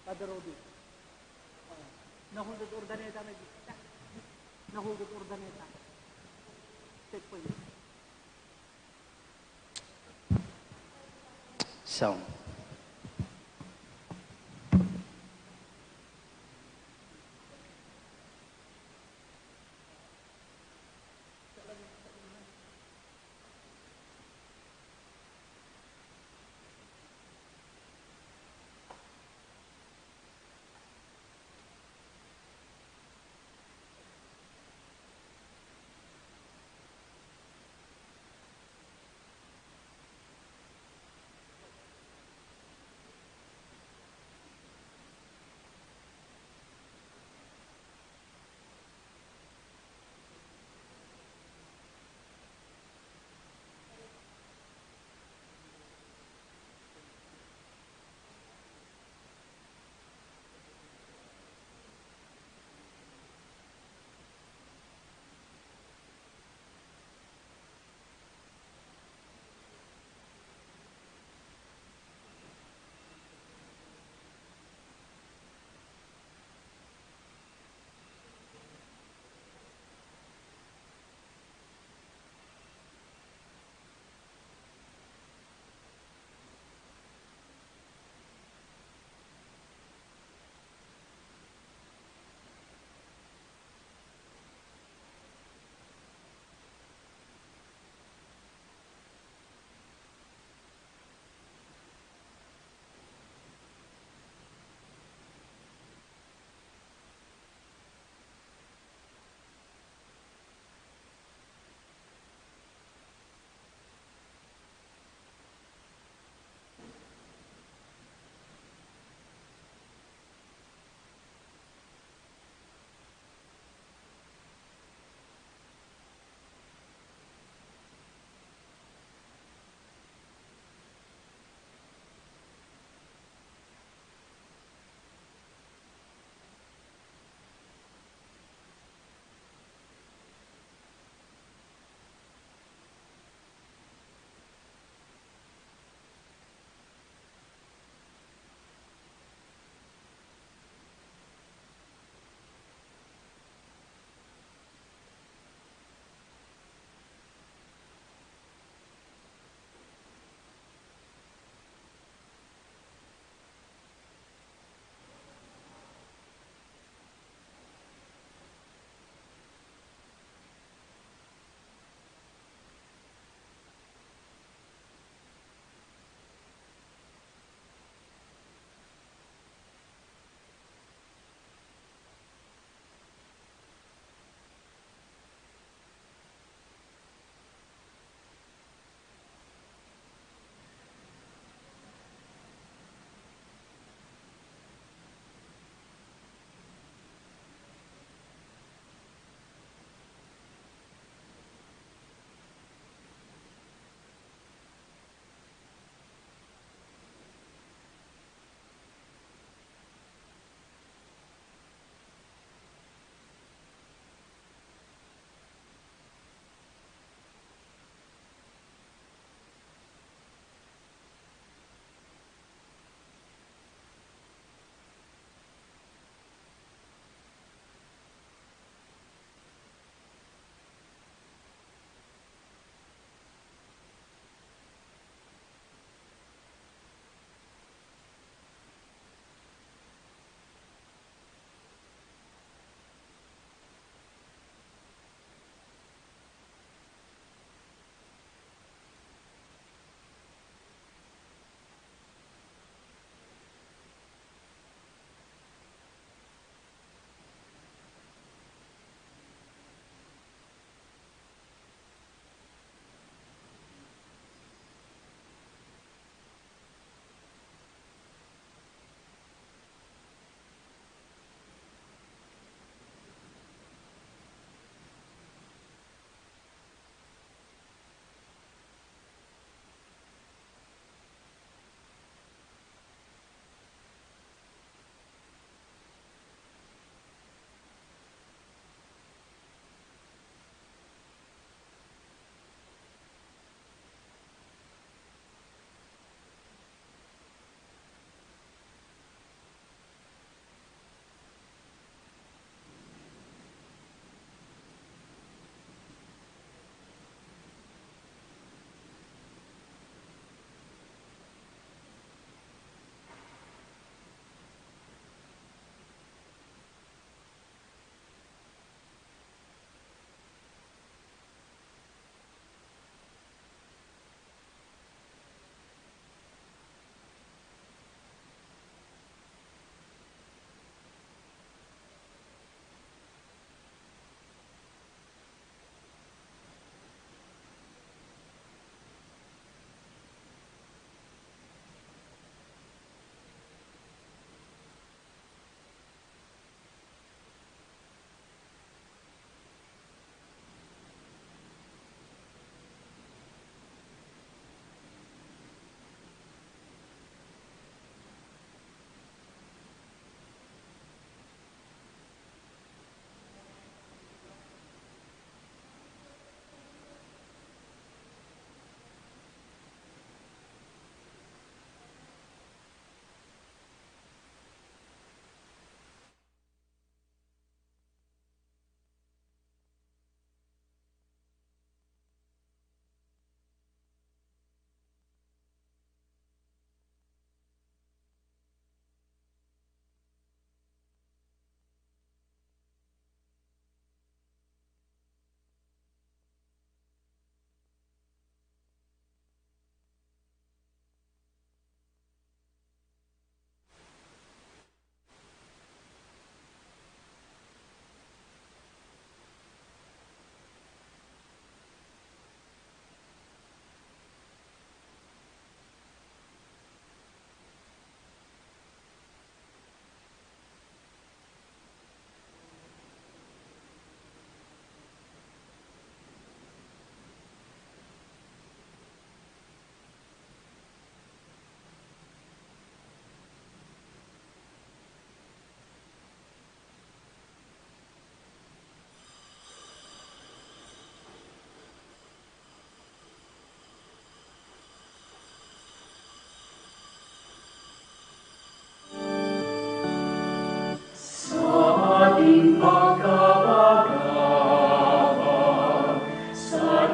Father Rodi. Nahulog ordaneta na dito. Nahulog ordaneta. Check po yun. Sound.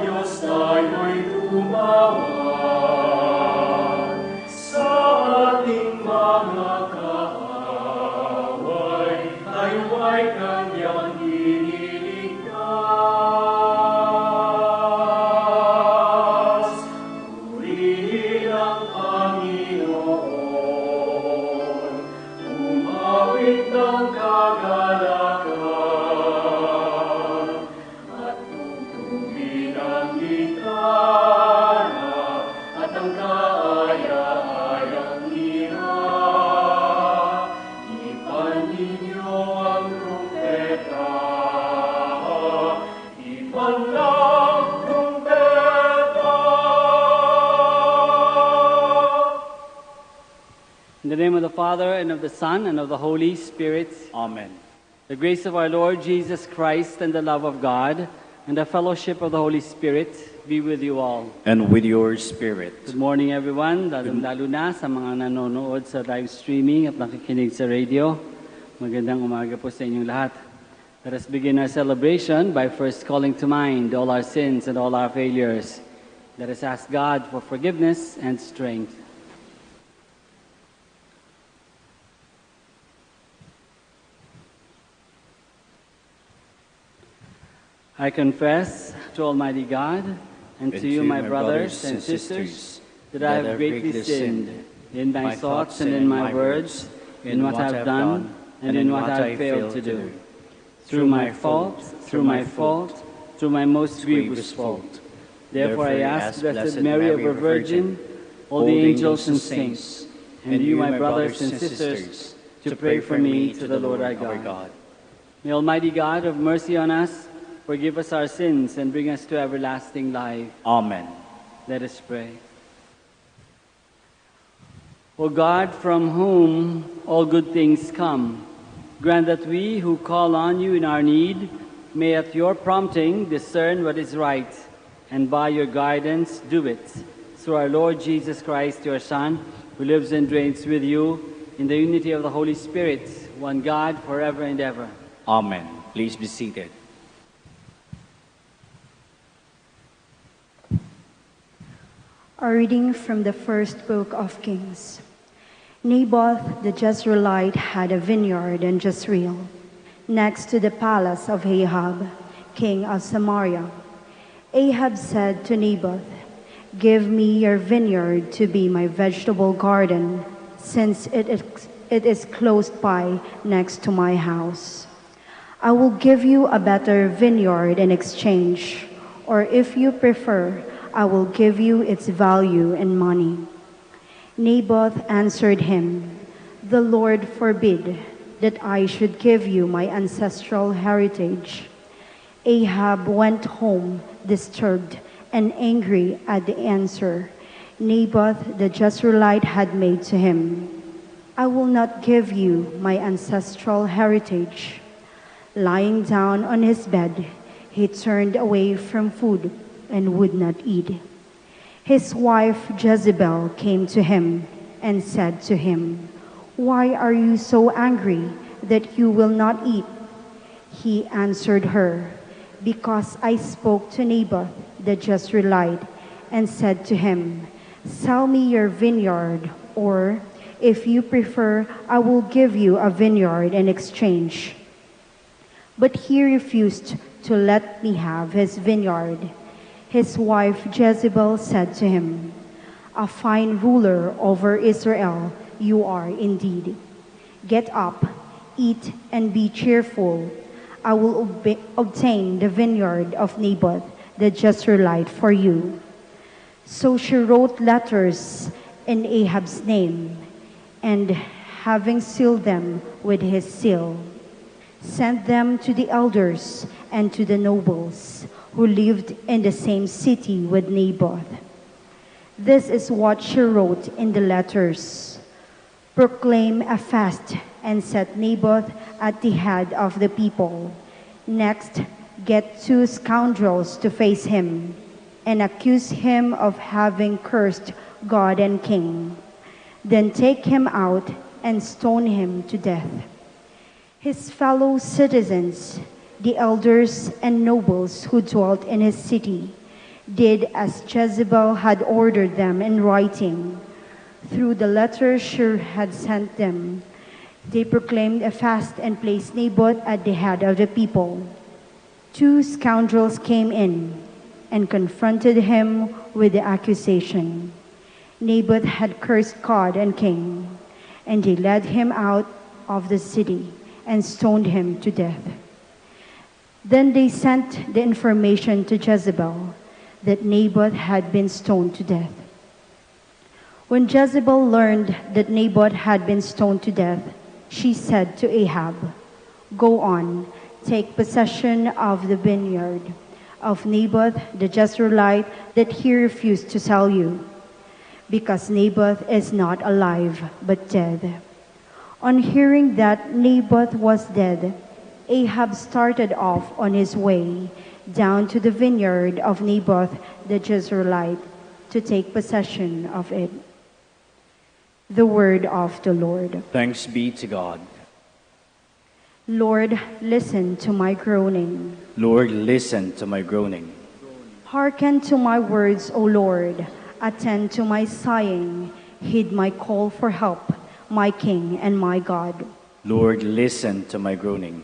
Diyos tayo'y tumawag sa ating mga kaaway, tayo ay kanyang iniligtas. Purihin ang Panginoon, umawit ng kagalakan, at tugtugin ang gitara at ang kaaya-ayang lira. Ipaninyo ang trumpeta, ipan ng trumpeta. In the name of the Father, and of the Son, and of the Holy Spirit. Amen. The grace of our Lord Jesus Christ, and the love of God, and the fellowship of the Holy Spirit be with you all. And with your spirit. Good morning, everyone. Lalo na sa mga nanonood sa live streaming at nakikinig sa radio. Magandang umaga po sa inyong lahat. Let us begin our celebration by first calling to mind all our sins and all our failures. Let us ask God for forgiveness and strength. I confess to Almighty God and to you, my brothers and sisters, that I have greatly sinned in my thoughts and in my words, in what I have done and in what I have failed to do. Through my fault, through my most grievous fault. Therefore I ask Blessed Mary, ever Virgin, all the angels and saints, and you, my brothers and sisters, to pray for me to the Lord our God. May Almighty God have mercy on us, forgive us our sins, and bring us to everlasting life. Amen. Let us pray. O God, from whom all good things come, grant that we who call on you in our need may at your prompting discern what is right, and by your guidance do it. Through our Lord Jesus Christ, your Son, who lives and reigns with you in the unity of the Holy Spirit, one God, forever and ever. Amen. Please be seated. A reading from the first book of Kings. Naboth the Jezreelite had a vineyard in Jezreel, next to the palace of Ahab, king of Samaria. Ahab said to Naboth, "Give me your vineyard to be my vegetable garden, since it is close by next to my house. I will give you a better vineyard in exchange, or if you prefer, I will give you its value in money." Naboth answered him, "The Lord forbid that I should give you my ancestral heritage." Ahab went home disturbed and angry at the answer Naboth the Jezreelite had made to him. "I will not give you my ancestral heritage." Lying down on his bed, he turned away from food and would not eat. His wife Jezebel came to him and said to him, "Why are you so angry that you will not eat?" He answered her, "Because I spoke to Naboth the Jezreelite and said to him, 'Sell me your vineyard,' or, if you prefer, I will give you a vineyard in exchange." But he refused to let me have his vineyard. His wife Jezebel said to him, "A fine ruler over Israel you are indeed. Get up, eat, and be cheerful. I will obtain the vineyard of Naboth the Jezreelite for you." So she wrote letters in Ahab's name, and having sealed them with his seal, sent them to the elders and to the nobles who lived in the same city with Naboth. This is what she wrote in the letters: "Proclaim a fast and set Naboth at the head of the people. Next, get 2 scoundrels to face him and accuse him of having cursed God and king. Then take him out and stone him to death. His fellow citizens, the elders and nobles who dwelt in his city, did as Jezebel had ordered them in writing. Through the letters she had sent them, they proclaimed a fast and placed Naboth at the head of the people. 2 scoundrels came in and confronted him with the accusation. Naboth had cursed God and king, and they led him out of the city and stoned him to death. Then they sent the information to Jezebel that Naboth had been stoned to death. When Jezebel learned that Naboth had been stoned to death, she said to Ahab, "Go on, take possession of the vineyard of Naboth the Jezreelite that he refused to sell you, because Naboth is not alive but dead." On hearing that Naboth was dead, Ahab started off on his way down to the vineyard of Naboth the Jezreelite to take possession of it. The word of the Lord. Thanks be to God. Lord, listen to my groaning. Lord, listen to my groaning. Hearken to my words, O Lord. Attend to my sighing. Heed my call for help, my King and my God. Lord, listen to my groaning.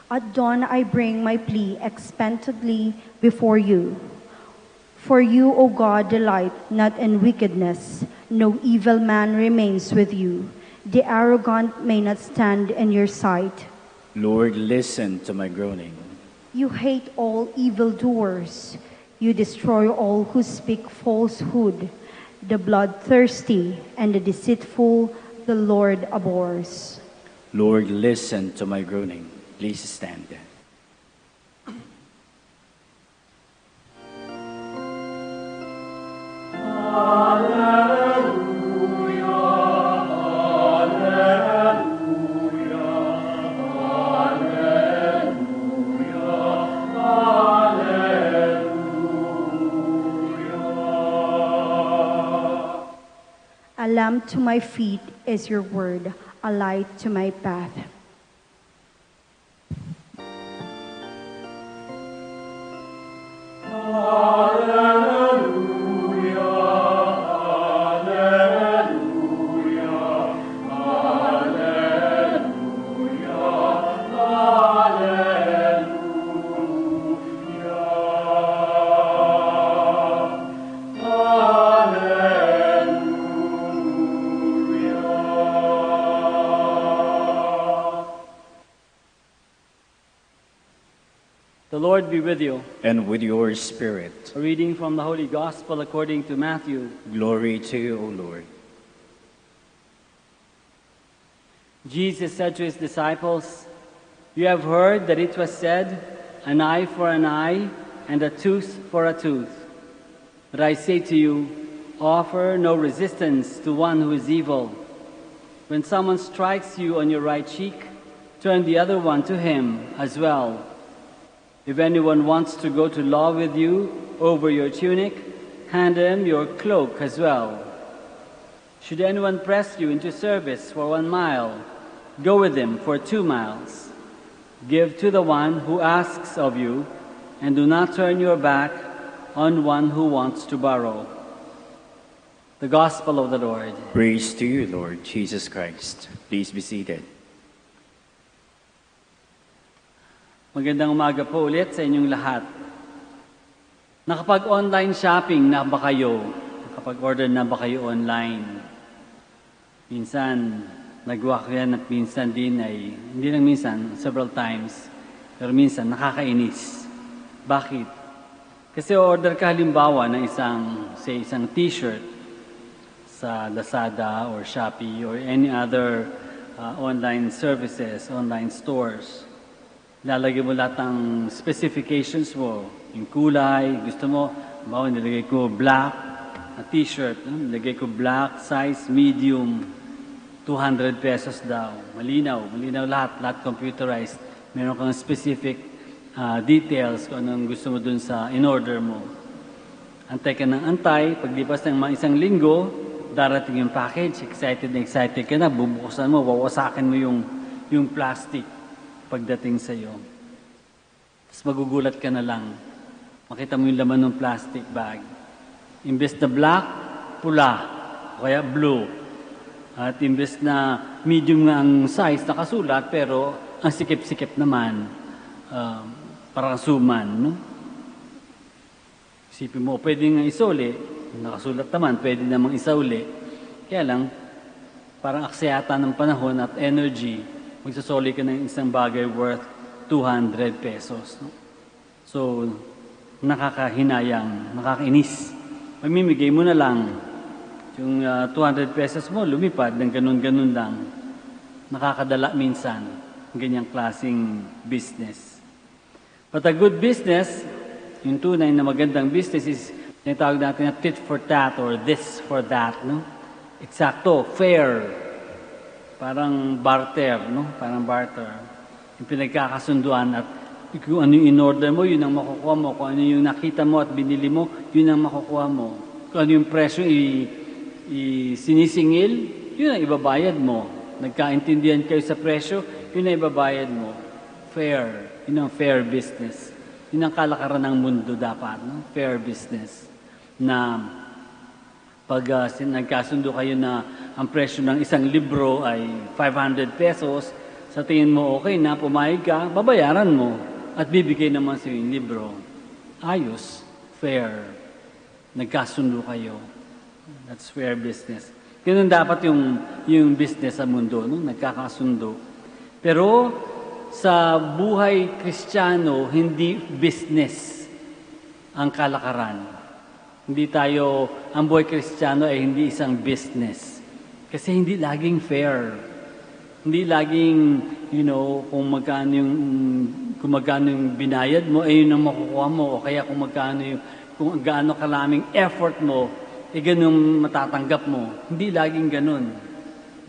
At dawn I bring my plea expectantly before you. For you, O God, delight not in wickedness. No evil man remains with you. The arrogant may not stand in your sight. Lord, listen to my groaning. You hate all evildoers. You destroy all who speak falsehood. The bloodthirsty and the deceitful the Lord abhors. Lord, listen to my groaning. Please stand. A lamp to my feet is your word, a light to my path. The Lord be with you. And with your spirit. A reading from the Holy Gospel according to Matthew. Glory to you, O Lord. Jesus said to his disciples, "You have heard that it was said, an eye for an eye and a tooth for a tooth. But I say to you, offer no resistance to one who is evil. When someone strikes you on your right cheek, turn the other one to him as well. If anyone wants to go to law with you over your tunic, hand him your cloak as well. Should anyone press you into service for 1 mile, go with him for 2 miles. Give to the one who asks of you, and do not turn your back on one who wants to borrow." The Gospel of the Lord. Praise to you, Lord Jesus Christ. Please be seated. Magandang umaga po ulit sa inyong lahat. Nakapag-online shopping na ba kayo? Nakapag-order na ba kayo online? Minsan, nagawa ko yan at minsan din ay, hindi lang minsan, several times, pero minsan nakakainis. Bakit? Kasi order ka halimbawa ng isang t-shirt sa Lazada or Shopee or any other online services, online stores. Lalagay mo lahat ng specifications mo, yung kulay, gusto mo, bawa nilagay ko black na t-shirt, nilagay ko black, size, medium, 200 pesos daw. Malinaw lahat computerized. Meron kang specific details kung anong gusto mo dun sa in-order mo. Antay ka ng antay, paglipas ng mga 1 linggo, darating yung package, excited ka na, bubuksan mo, wawasakin mo yung plastic pagdating sa iyo. Tapos magugulat ka na lang. Makita mo yung laman ng plastic bag. Imbes na black, pula, o kaya blue. At imbes na medium nga ang size nakasulat, pero ang sikip-sikip naman, parang suman, no? Isipin mo, pwede nga isauli, nakasulat naman, pwede namang isauli. Kaya lang, parang aksayata ng panahon at energy, magsasoli ka ng isang bagay worth 200 pesos. No? So, nakakahinayang, nakakainis. Mamimigay mo na lang. Yung 200 pesos mo, lumipad ng ganun-ganun lang. Nakakadala minsan, ganyang klaseng business. But a good business, yung tunay na magandang business is, tinatawag natin na tit for tat or this for that, no? Eksakto, fair. Parang barter, no? Parang barter. Yung pinagkakasunduan at kung ano yung in-order mo, yun ang makukuha mo. Kung ano yung nakita mo at binili mo, yun ang makukuha mo. Kung ano yung presyo sinisingil, yun ang ibabayad mo. Nagkaintindihan kayo sa presyo, yun ang ibabayad mo. Fair. Yun ang fair business. Yun ang kalakaran ng mundo dapat, no? Fair business. Na pag nagkasundo kayo na ang presyo ng isang libro ay 500 pesos, sa tingin mo okay na, pumayag ka, babayaran mo. At bibigay naman sa yung libro. Ayos. Fair. Nagkasundo kayo. That's fair business. Ganun dapat yung business sa mundo, no? Nagkakasundo. Pero sa buhay Kristiyano, hindi business ang kalakaran. Hindi tayo, ang buhay Kristiyano ay hindi isang business. Kasi hindi laging fair. Hindi laging, kung magkano yung binayad mo, ay yun ang makukuha mo. O kaya kung gaano kalaming effort mo, ganun matatanggap mo. Hindi laging ganun.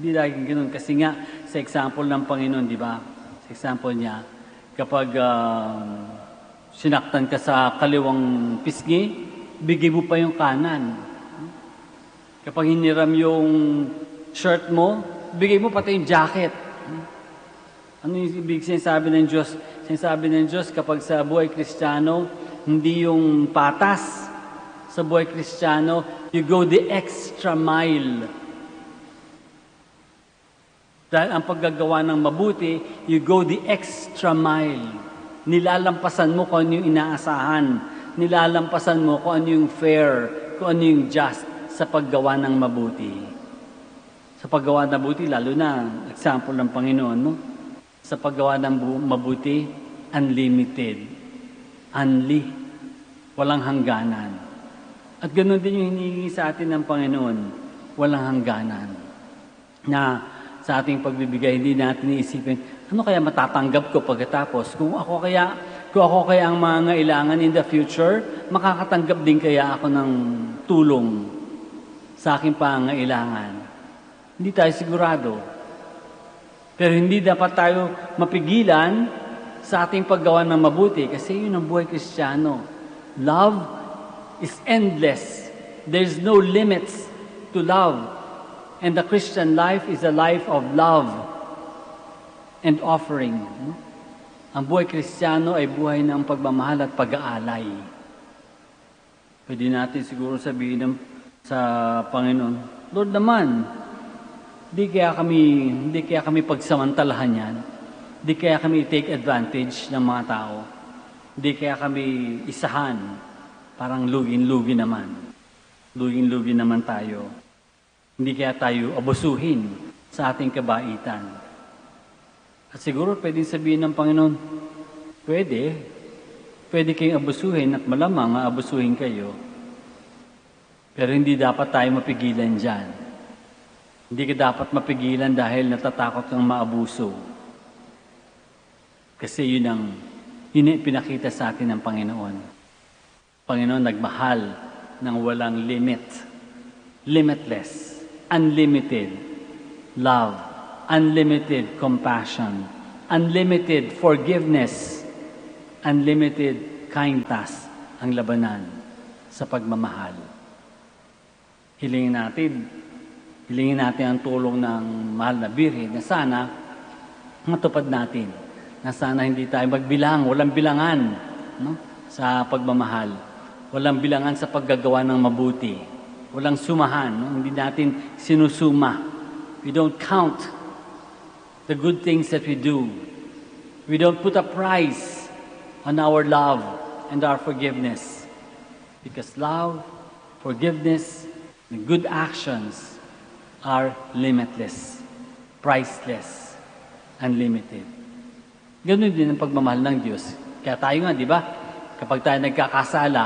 Hindi laging ganun. Kasi nga, sa example ng Panginoon, di ba? Sa example niya, kapag sinaktan ka sa kaliwang pisngi, bigay mo pa yung kanan. Kapag hiniram yung shirt mo, bigay mo pati yung jacket. Ano yung ibig sinasabi ng Diyos? Sinasabi ng Diyos, kapag sa buhay Kristiyano, hindi yung patas. Sa buhay Kristiyano, you go the extra mile. Dahil ang paggagawa ng mabuti, you go the extra mile. Nilalampasan mo kung ano yung inaasahan. Nilalampasan mo kung ano yung fair, kung ano yung just sa paggawa ng mabuti. Sa paggawa ng mabuti, lalo na, example ng Panginoon, no? Sa paggawa ng mabuti, unlimited. Walang hangganan. At ganoon din yung hinihingi sa atin ng Panginoon, walang hangganan. Na sa ating pagbibigay, hindi natin iisipin, ano kaya matatanggap ko pagkatapos? Kung ako kaya ang mga ilangan in the future, makakatanggap din kaya ako ng tulong sa aking pangailangan. Hindi tayo sigurado. Pero hindi dapat tayo mapigilan sa ating paggawa ng mabuti kasi yun ang buhay Kristiyano. Love is endless. There's no limits to love. And the Christian life is a life of love and offering. Ang buhay Kristiyano ay buhay ng pagmamahal at pag-aalay. Pwede natin siguro sabihin sa Panginoon, Lord naman, hindi kaya kami pagsamantalahan yan. Hindi kaya kami take advantage ng mga tao. Hindi kaya kami isahan. Parang lugin-lugi naman. Lugin-lugi naman tayo. Hindi kaya tayo abusuhin sa ating kabaitan. At siguro pwedeng sabihin ng Panginoon, pwede kayong abusuhin at malamang abusuhin kayo. Pero hindi dapat tayo mapigilan dyan. Hindi ka dapat mapigilan dahil natatakot kang maabuso. Kasi yun ang pinakita sa atin ng Panginoon. Panginoon nagmahal ng walang limit. Limitless. Unlimited love. Unlimited compassion. Unlimited forgiveness. Unlimited kindness ang labanan sa pagmamahal. Hilingin natin ang tulong ng mahal na Birhen na sana matupad natin. Na sana hindi tayo magbilang, walang bilangan. No? sa pagmamahal. Walang bilangan sa paggagawa ng mabuti. Walang sumahan, no? Hindi natin sinusuma. We don't count the good things that we do. We don't put a price on our love and our forgiveness. Because love, forgiveness, and good actions are limitless, priceless, unlimited. Ganun din ang pagmamahal ng Diyos. Kaya tayo nga, di ba? Kapag tayo nagkakasala,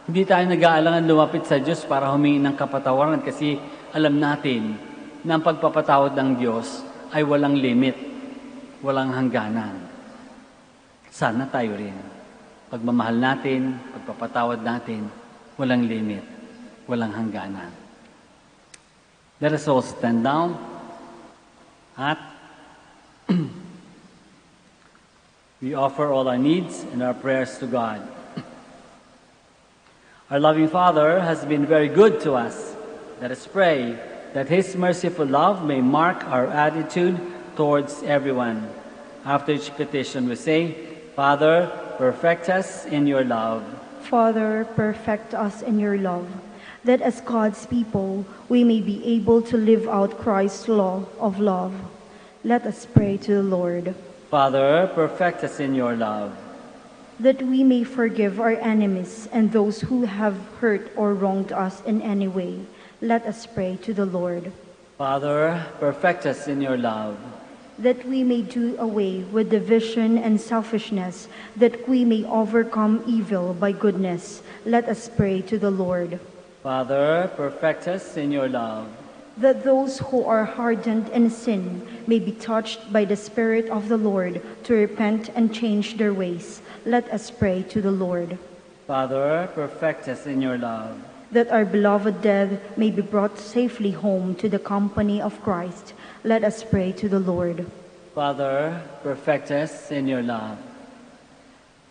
hindi tayo nag-aalangan lumapit sa Diyos para humingi ng kapatawaran kasi alam natin na ang pagpapatawad ng Diyos ay walang limit, walang hangganan. Sana tayo rin. Pagmamahal natin, pagpapatawad natin, walang limit, walang hangganan. Let us all stand down at we offer all our needs and our prayers to God. Our loving Father has been very good to us. Let us pray that His merciful love may mark our attitude towards everyone. After each petition we say, Father, perfect us in your love. Father, perfect us in your love, that as God's people we may be able to live out Christ's law of love. Let us pray to the Lord. Father, perfect us in your love. That we may forgive our enemies and those who have hurt or wronged us in any way. Let us pray to the Lord. Father, perfect us in your love. That we may do away with division and selfishness, that we may overcome evil by goodness. Let us pray to the Lord. Father, perfect us in your love. That those who are hardened in sin may be touched by the Spirit of the Lord to repent and change their ways. Let us pray to the Lord. Father, perfect us in your love. That our beloved dead may be brought safely home to the company of Christ. Let us pray to the Lord. Father, perfect us in your love.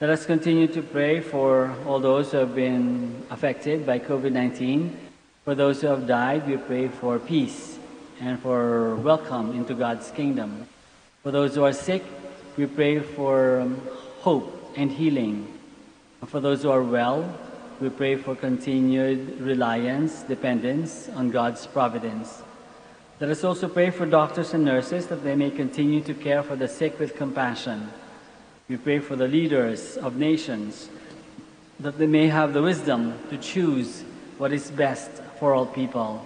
Let us continue to pray for all those who have been affected by COVID-19. For those who have died, we pray for peace and for welcome into God's kingdom. For those who are sick, we pray for hope and healing. For those who are well, we pray for continued reliance, dependence on God's providence. Let us also pray for doctors and nurses that they may continue to care for the sick with compassion. We pray for the leaders of nations that they may have the wisdom to choose what is best for all people.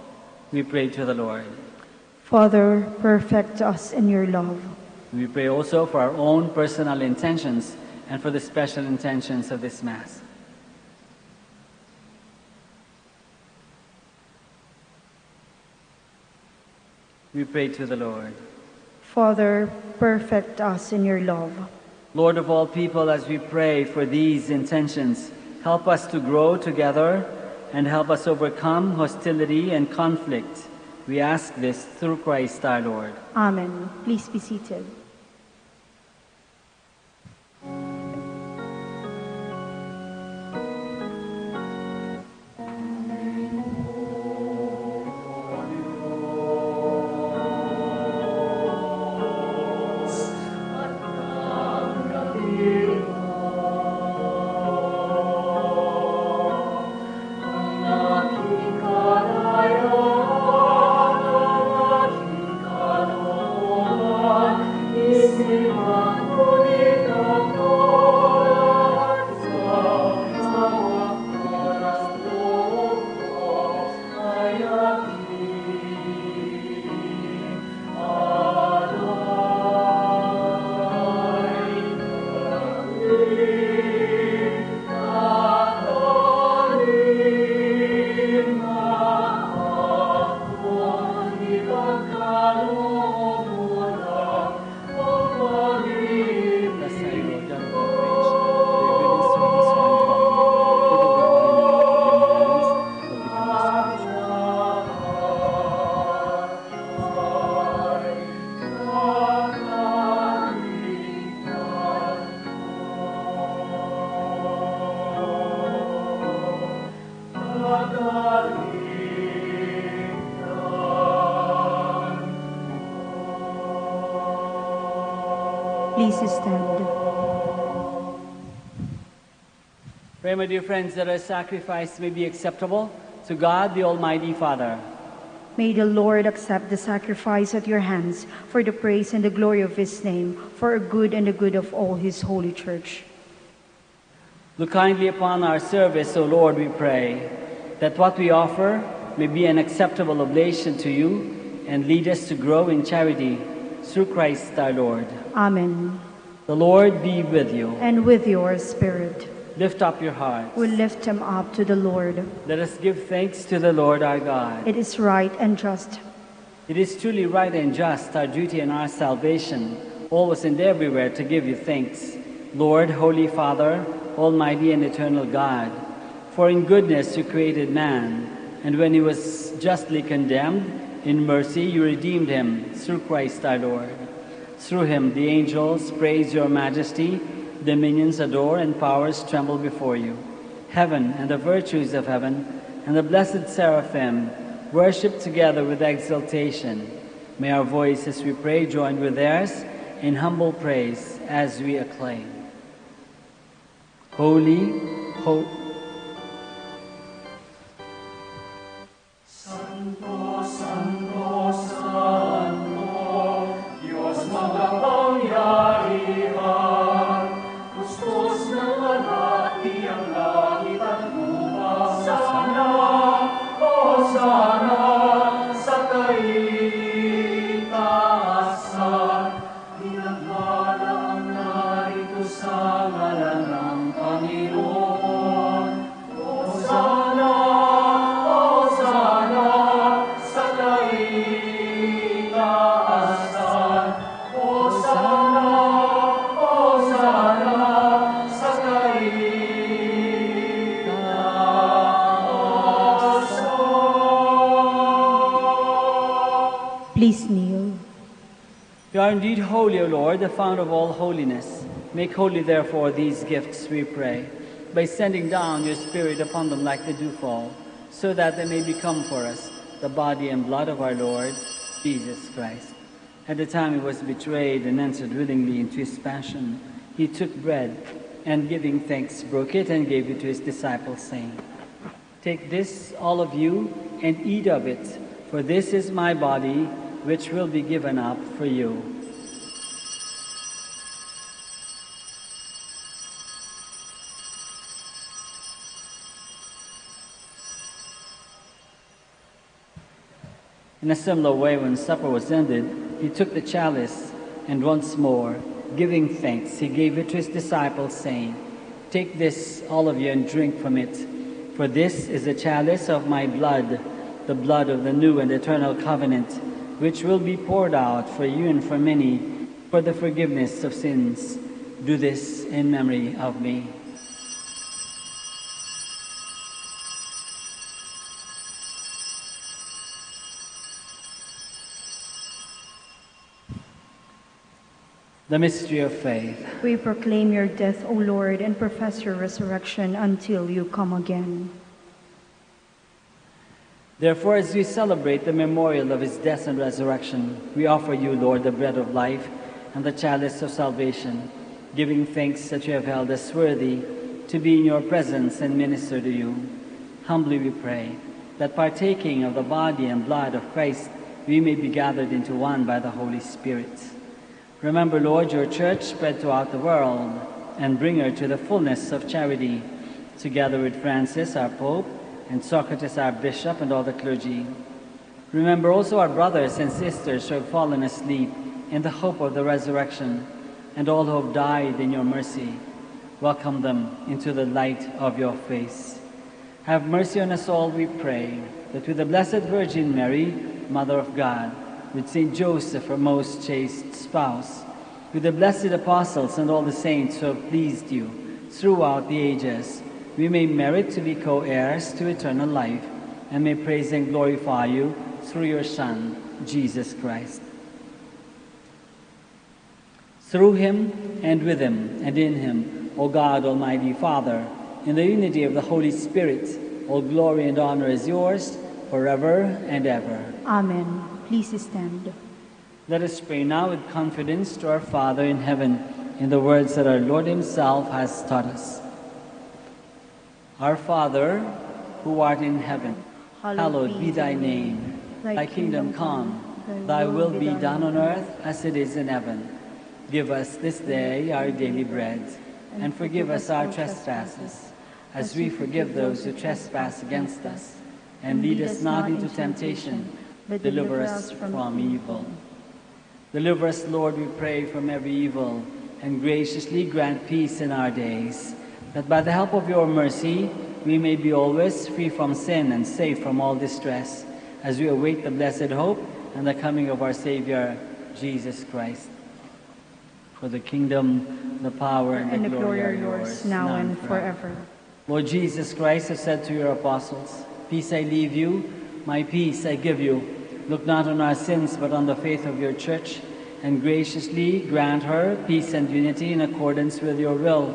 We pray to the Lord. Father, perfect us in your love. We pray also for our own personal intentions and for the special intentions of this Mass. We pray to the Lord. Father, perfect us in your love. Lord of all people, as we pray for these intentions, help us to grow together and help us overcome hostility and conflict. We ask this through Christ our Lord. Amen. Please be seated. Please stand. Pray, my dear friends, that our sacrifice may be acceptable to God, the Almighty Father. May the Lord accept the sacrifice at your hands for the praise and the glory of his name, for the good and the good of all his holy church. Look kindly upon our service, O Lord, we pray, that what we offer may be an acceptable oblation to you and lead us to grow in charity through Christ our Lord. Amen. The Lord be with you. And with your spirit. Lift up your hearts. We lift them up to the Lord. Let us give thanks to the Lord our God. It is right and just. It is truly right and just, our duty and our salvation, always and everywhere to give you thanks, Lord, Holy Father, Almighty and eternal God. For in goodness you created man, and when he was justly condemned, in mercy you redeemed him through Christ our Lord. Through him the angels praise your majesty, dominions adore, and powers tremble before you. Heaven and the virtues of heaven and the blessed seraphim worship together with exultation. May our voices, we pray, join with theirs in humble praise as we acclaim. Holy, holy. Santo, Santo, Santo, Diyos makapangyarihan, kustos ng alati ang langit at lupa. Sana sa kaitaasan, pinagmana ang narito sa ngalan ng Panginoon. Hosanna sa kaitaasan. Hosanna sa kaitaasan. Please kneel. You are indeed holy, O Lord, the fount of all holiness. Make holy, therefore, these gifts, we pray, by sending down your Spirit upon them like the dewfall, so that they may become for us the body and blood of our Lord Jesus Christ. At the time he was betrayed and entered willingly into his passion, he took bread, and giving thanks, broke it and gave it to his disciples, saying, "Take this, all of you, and eat of it, for this is my body, which will be given up for you." In a similar way, when supper was ended, he took the chalice, and once more, giving thanks, he gave it to his disciples, saying, "Take this, all of you, and drink from it, for this is the chalice of my blood, the blood of the new and eternal covenant, which will be poured out for you and for many for the forgiveness of sins. Do this in memory of me." The mystery of faith. We proclaim your death, O Lord, and profess your resurrection until you come again. Therefore, as we celebrate the memorial of his death and resurrection, we offer you, Lord, the bread of life and the chalice of salvation, giving thanks that you have held us worthy to be in your presence and minister to you. Humbly we pray that partaking of the body and blood of Christ, we may be gathered into one by the Holy Spirit. Remember, Lord, your church spread throughout the world, and bring her to the fullness of charity, together with Francis, our Pope, and Socrates, our Bishop, and all the clergy. Remember also our brothers and sisters who have fallen asleep in the hope of the resurrection, and all who have died in your mercy. Welcome them into the light of your face. Have mercy on us all, we pray, that with the Blessed Virgin Mary, Mother of God, with Saint Joseph, her most chaste spouse, with the blessed apostles and all the saints who have pleased you throughout the ages, we may merit to be co-heirs to eternal life, and may praise and glorify you through your Son, Jesus Christ. Through him, and with him, and in him, O God, Almighty Father, in the unity of the Holy Spirit, all glory and honor is yours forever and ever. Amen. Please stand. Let us pray now with confidence to our Father in heaven in the words that our Lord himself has taught us. Our Father, who art in heaven, hallowed be thy name. Thy kingdom come, thy will be done on earth as it is in heaven. Give us this day our daily bread, and forgive us our trespasses, as we forgive those who trespass against us. And lead us not into temptation, but deliver us from evil. Deliver us, Lord, we pray, from every evil, and graciously grant peace in our days, that by the help of your mercy we may be always free from sin and safe from all distress, as we await the blessed hope and the coming of our Savior, Jesus Christ. For the kingdom, the power, and the glory are yours, now and forever. Lord Jesus Christ has said to your apostles, "Peace I leave you, my peace I give you. Look not on our sins, but on the faith of your church, and graciously grant her peace and unity in accordance with your will,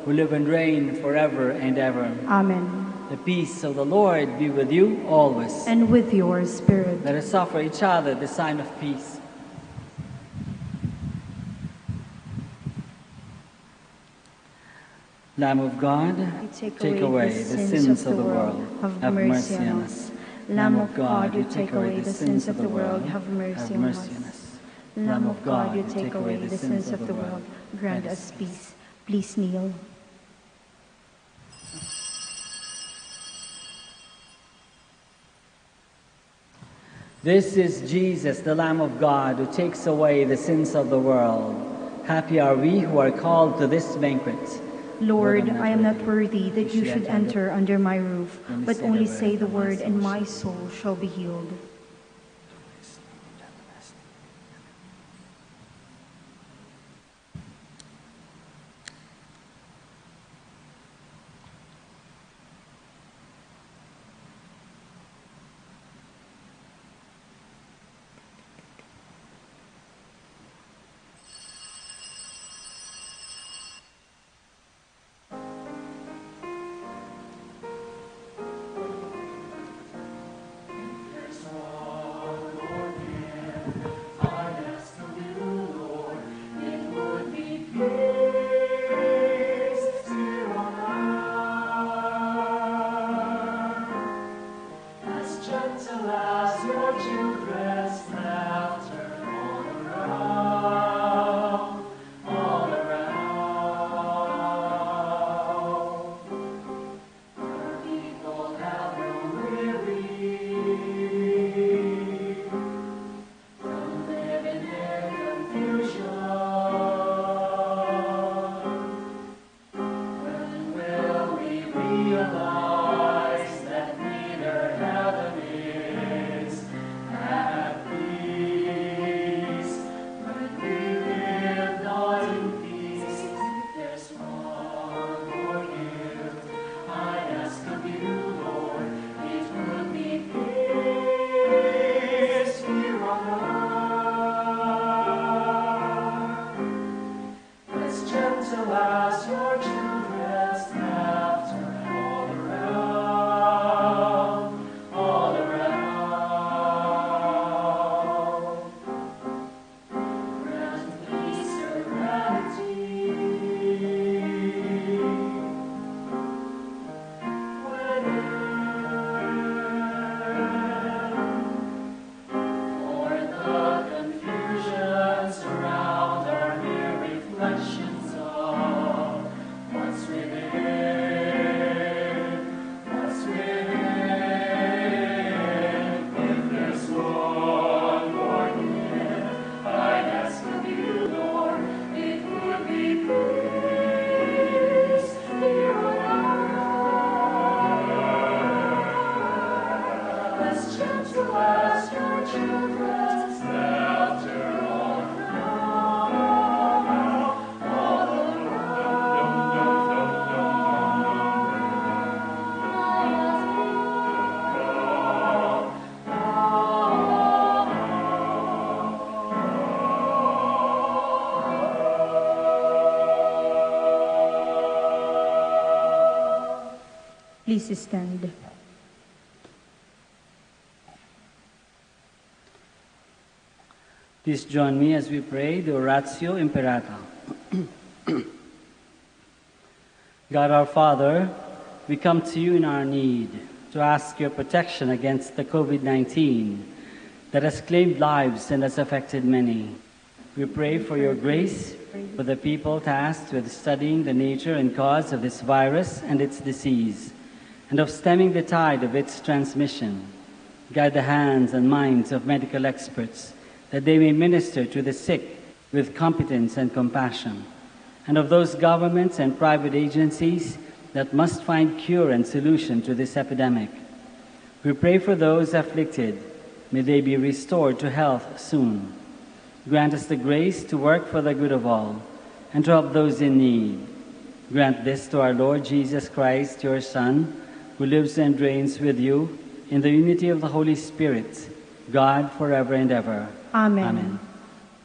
who live and reign forever and ever." Amen. The peace of the Lord be with you always. And with your spirit. Let us offer each other the sign of peace. Lamb of God, take away the sins of the world. Have mercy on us. Lamb of God, you take away the sins of the world. Have mercy on us. Lamb of God, you take away the sins of the world. Grant us peace. Please kneel. This is Jesus, the Lamb of God, who takes away the sins of the world. Happy are we who are called to this banquet. Lord, I am not worthy that you should enter under my roof, but only say the word, and my soul shall be healed. Please stand. Please join me as we pray the Oratio Imperata. God our Father, we come to you in our need to ask your protection against the COVID-19 that has claimed lives and has affected many. We pray for your grace for the people tasked with studying the nature and cause of this virus and its disease, and of stemming the tide of its transmission. Guide the hands and minds of medical experts that they may minister to the sick with competence and compassion, and of those governments and private agencies that must find cure and solution to this epidemic. We pray for those afflicted. May they be restored to health soon. Grant us the grace to work for the good of all and to help those in need. Grant this to our Lord Jesus Christ, your Son, who lives and reigns with you in the unity of the Holy Spirit, God forever and ever. Amen. Amen.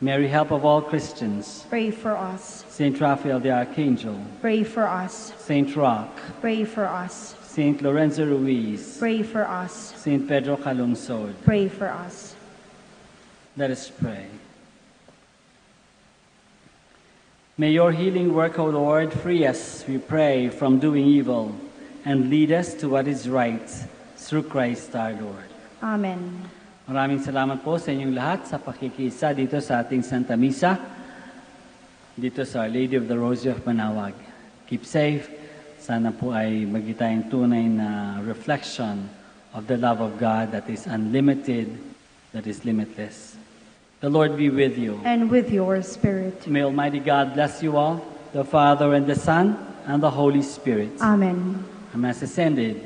Mary, help of all Christians. Pray for us. Saint Raphael the Archangel. Pray for us. Saint Roch. Pray for us. Saint Lorenzo Ruiz. Pray for us. Saint Pedro Calungsod. Pray for us. Let us pray. May your healing work, O Lord, free us, we pray, from doing evil and lead us to what is right through Christ our Lord. Amen. Maraming salamat po sa inyong lahat sa pakikisa dito sa ating Santa Misa, dito sa Our Lady of the Rosary of Manaoag. Keep safe. Sana po ay maging tayong tunay na reflection of the love of God that is unlimited, that is limitless. The Lord be with you. And with your spirit. May Almighty God bless you all, the Father and the Son and the Holy Spirit. Amen. And Mass ascended,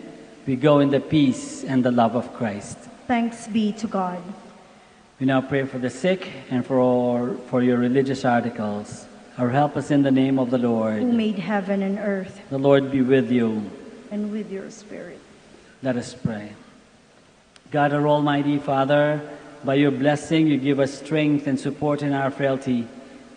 we go in the peace and the love of Christ. Thanks be to God. We now pray for the sick and for your religious articles. Our help us in the name of the Lord. Who made heaven and earth. The Lord be with you. And with your spirit. Let us pray. God, our Almighty Father, by your blessing you give us strength and support in our frailty.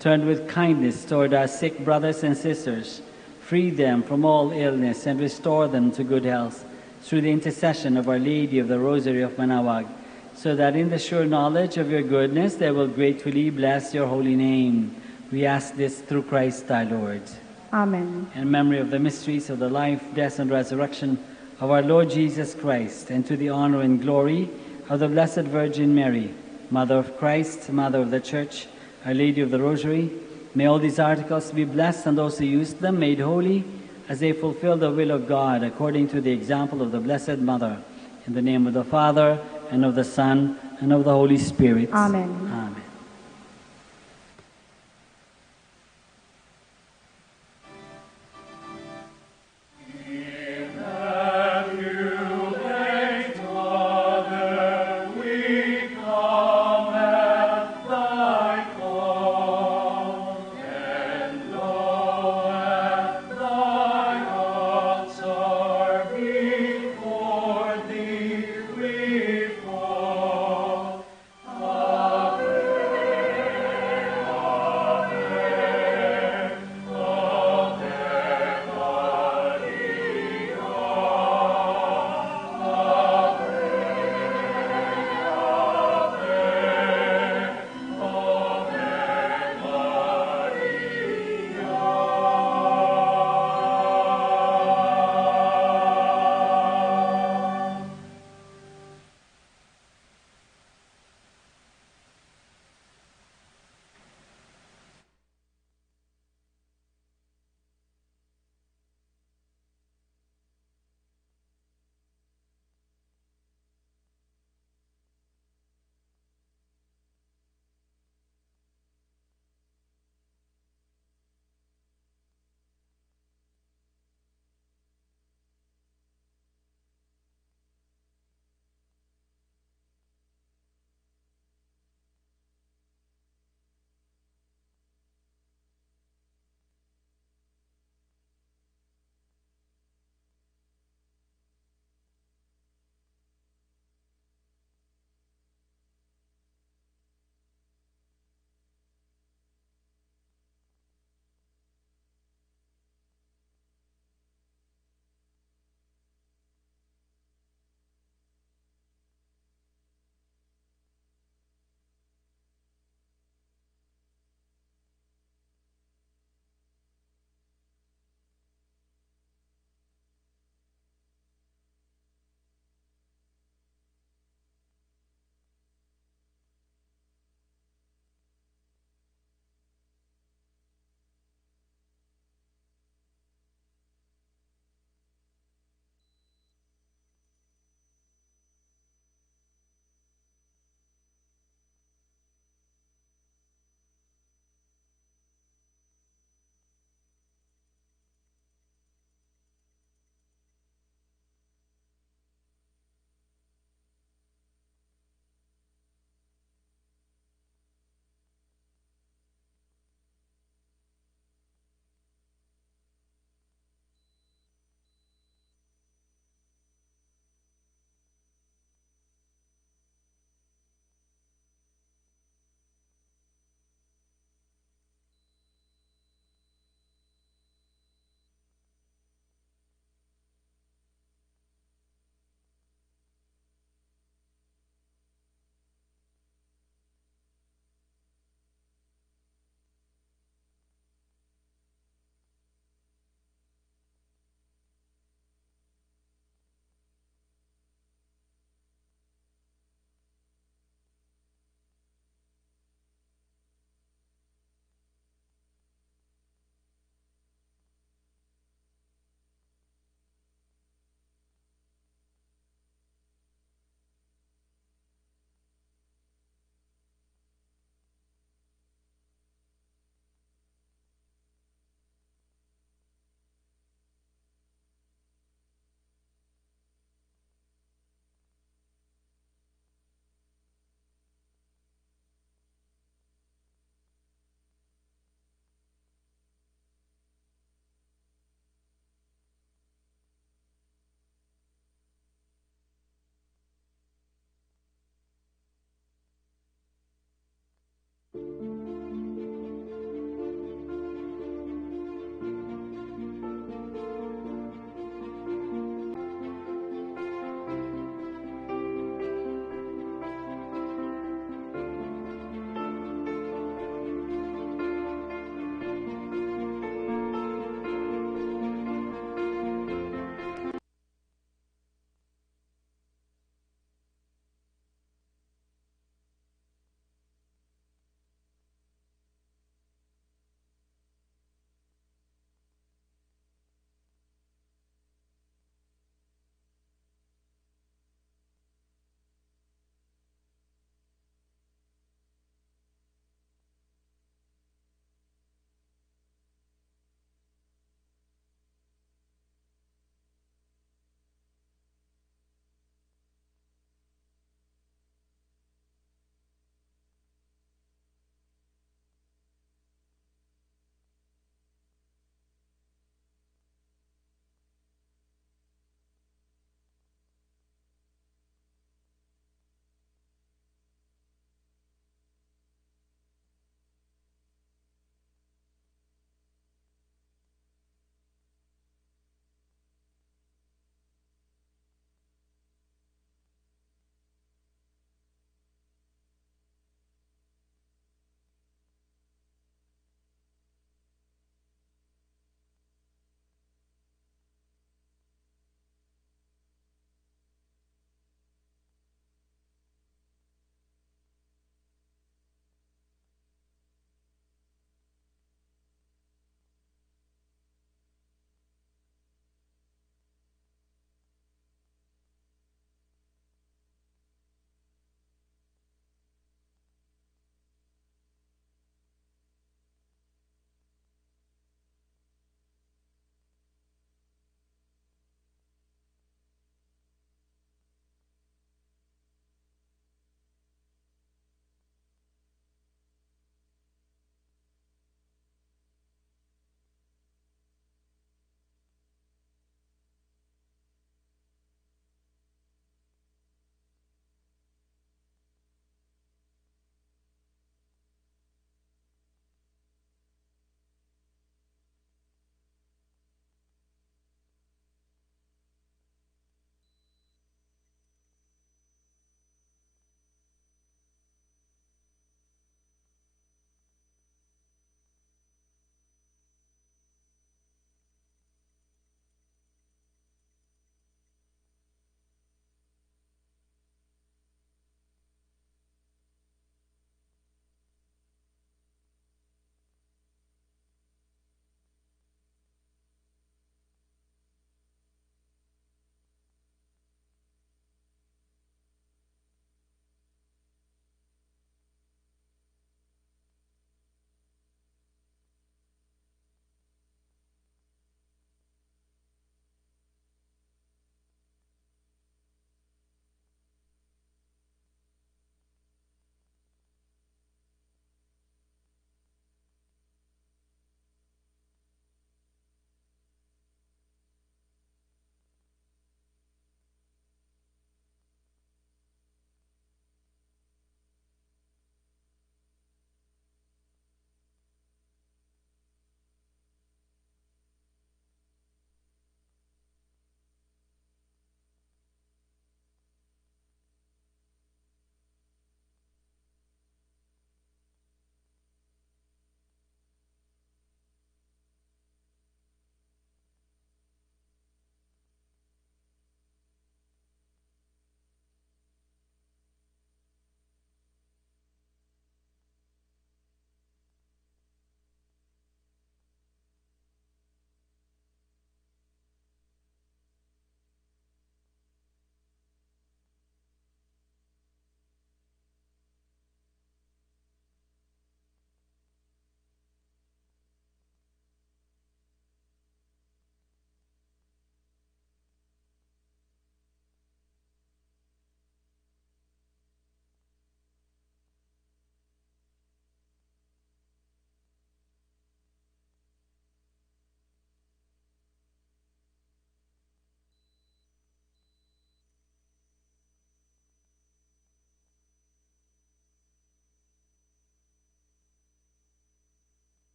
Turn with kindness toward our sick brothers and sisters. Free them from all illness and restore them to good health through the intercession of Our Lady of the Rosary of Manaoag, so that in the sure knowledge of your goodness they will gratefully bless your holy name. We ask this through Christ our Lord. Amen. In memory of the mysteries of the life, death, and resurrection of our Lord Jesus Christ, and to the honor and glory of the Blessed Virgin Mary, Mother of Christ, Mother of the Church, Our Lady of the Rosary, may all these articles be blessed and those who use them made holy as they fulfill the will of God according to the example of the Blessed Mother. In the name of the Father, and of the Son, and of the Holy Spirit. Amen. Amen. Amen.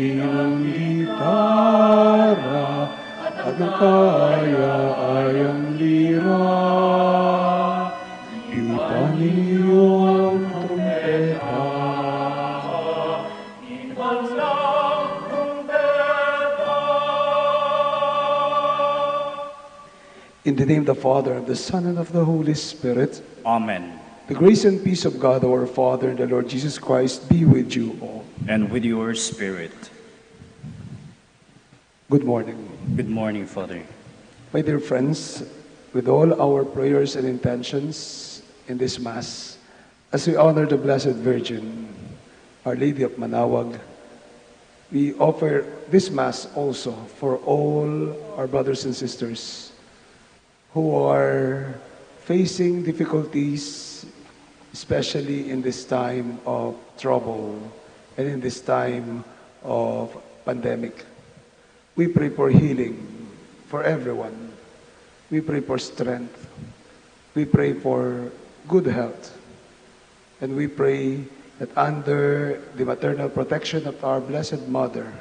aking ang gitara at ang kaya ay ang lira. Ipan ninyo ang trumpeta. In the name of the Father, and the Son, and of the Holy Spirit. Amen. The grace and peace of God our Father and the Lord Jesus Christ be with you all. And with your spirit. Good morning. Good morning, Father. My dear friends, with all our prayers and intentions in this Mass, as we honor the Blessed Virgin, Our Lady of Manaoag, we offer this Mass also for all our brothers and sisters who are facing difficulties, especially in this time of trouble and in this time of pandemic. We pray for healing for everyone. We pray for strength. We pray for good health. And we pray that under the maternal protection of our Blessed Mother,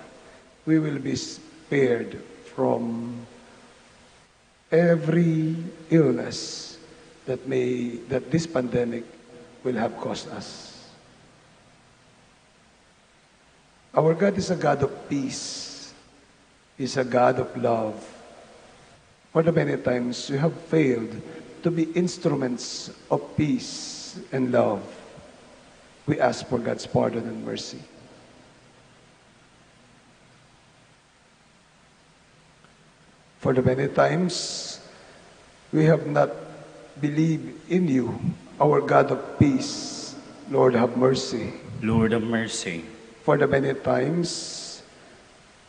we will be spared from every illness that this pandemic will have caused us. Our God is a God of peace. He's a God of love. For the many times we have failed to be instruments of peace and love, we ask for God's pardon and mercy. For the many times we have not believed in you, our God of peace, Lord have mercy. Lord of mercy. For the many times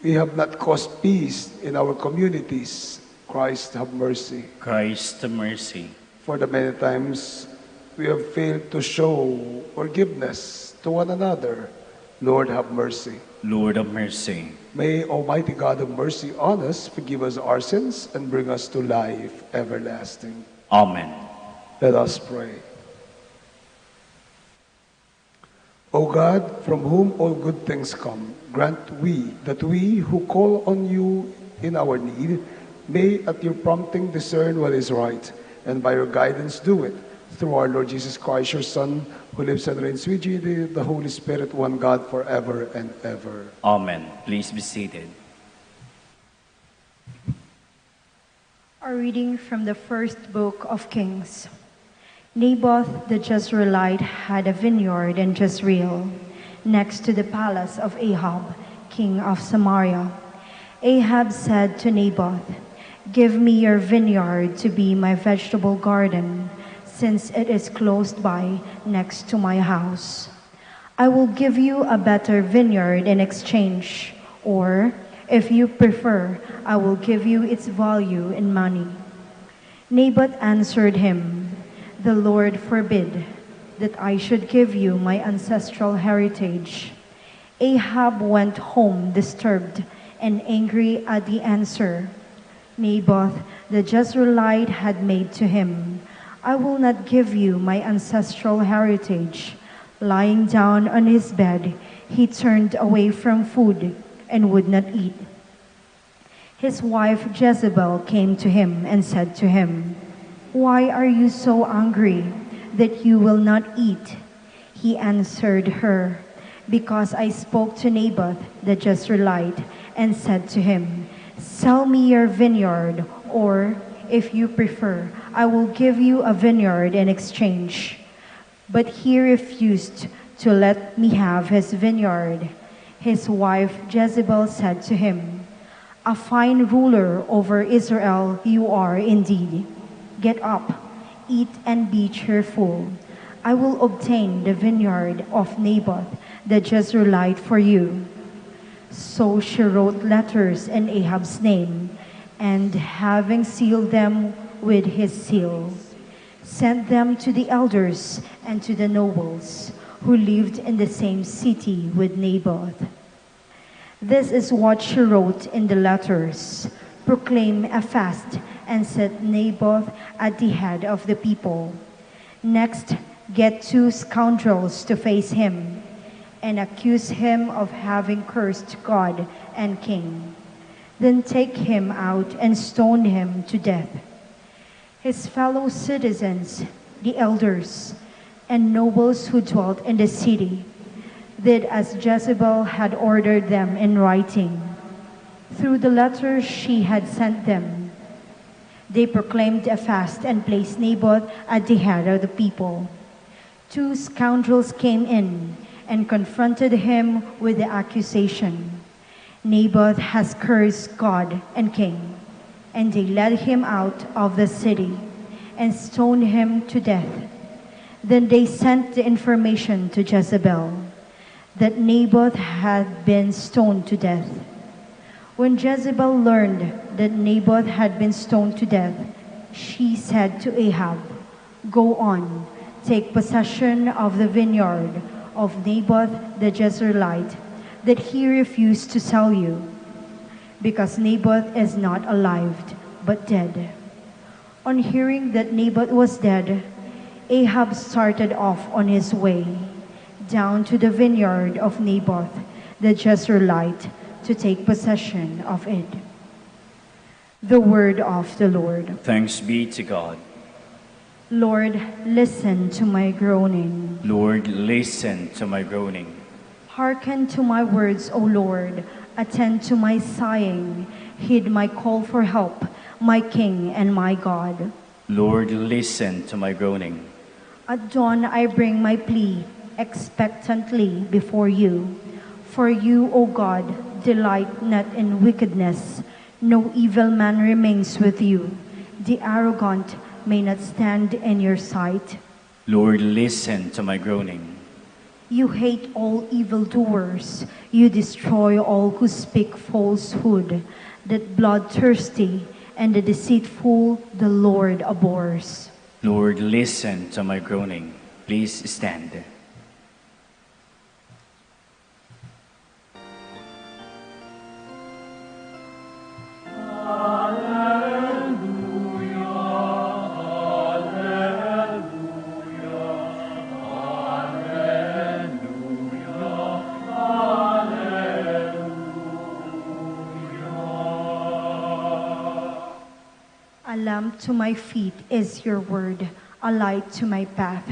we have not caused peace in our communities, Christ have mercy. Christ have mercy. For the many times we have failed to show forgiveness to one another, Lord have mercy. Lord of mercy. May Almighty God of mercy on us, forgive us our sins, and bring us to life everlasting. Amen. Let us pray. O God, from whom all good things come, grant that we who call on you in our need may at your prompting discern what is right, and by your guidance do it. Through our Lord Jesus Christ, your Son, who lives and reigns with you, the Holy Spirit, one God, forever and ever. Amen. Please be seated. A reading from the first book of Kings. Naboth the Jezreelite had a vineyard in Jezreel, next to the palace of Ahab, king of Samaria. Ahab said to Naboth, "Give me your vineyard to be my vegetable garden, since it is close by next to my house. I will give you a better vineyard in exchange, or, if you prefer, I will give you its value in money." Naboth answered him, "The Lord forbid that I should give you my ancestral heritage." Ahab went home disturbed and angry at the answer Naboth the Jezreelite had made to him. "I will not give you my ancestral heritage." Lying down on his bed, he turned away from food and would not eat. His wife Jezebel came to him and said to him, "Why are you so angry that you will not eat?" He answered her, "Because I spoke to Naboth the Jezreelite and said to him, 'Sell me your vineyard,' or, if you prefer, I will give you a vineyard in exchange." But he refused to let me have his vineyard. His wife Jezebel said to him, "A fine ruler over Israel you are indeed. Get up, eat and be cheerful. I will obtain the vineyard of Naboth the Jezreelite for you." So she wrote letters in Ahab's name, and having sealed them with his seal, sent them to the elders and to the nobles who lived in the same city with Naboth. This is what she wrote in the letters: "Proclaim a fast and set Naboth at the head of the people. Next, get 2 scoundrels to face him. and accuse him of having cursed God and king. Then take him out and stone him to death. His fellow citizens, the elders, and nobles who dwelt in the city, did as Jezebel had ordered them in writing. Through the letters she had sent them, they proclaimed a fast and placed Naboth at the head of the people. 2 scoundrels came in and confronted him with the accusation, "Naboth has cursed God and king." And they led him out of the city and stoned him to death. Then they sent the information to Jezebel that Naboth had been stoned to death. When Jezebel learned that Naboth had been stoned to death, she said to Ahab, "Go on, take possession of the vineyard of Naboth the Jezreelite that he refused to sell you, because Naboth is not alive, but dead." On hearing that Naboth was dead, Ahab started off on his way down to the vineyard of Naboth the Jezreelite to take possession of it. The word of the Lord. Thanks be to God. Lord, listen to my groaning. Lord, listen to my groaning. Hearken to my words, O Lord. Attend to my sighing. Heed my call for help, my King and my God. Lord, listen to my groaning. At dawn I bring my plea expectantly before you. For you, O God, delight not in wickedness. No evil man remains with you. The arrogant may not stand in your sight. Lord, listen to my groaning. You hate all evildoers. You destroy all who speak falsehood. That bloodthirsty and the deceitful the Lord abhors. Lord, listen to my groaning. Please stand. A lamp to my feet is your word, a light to my path.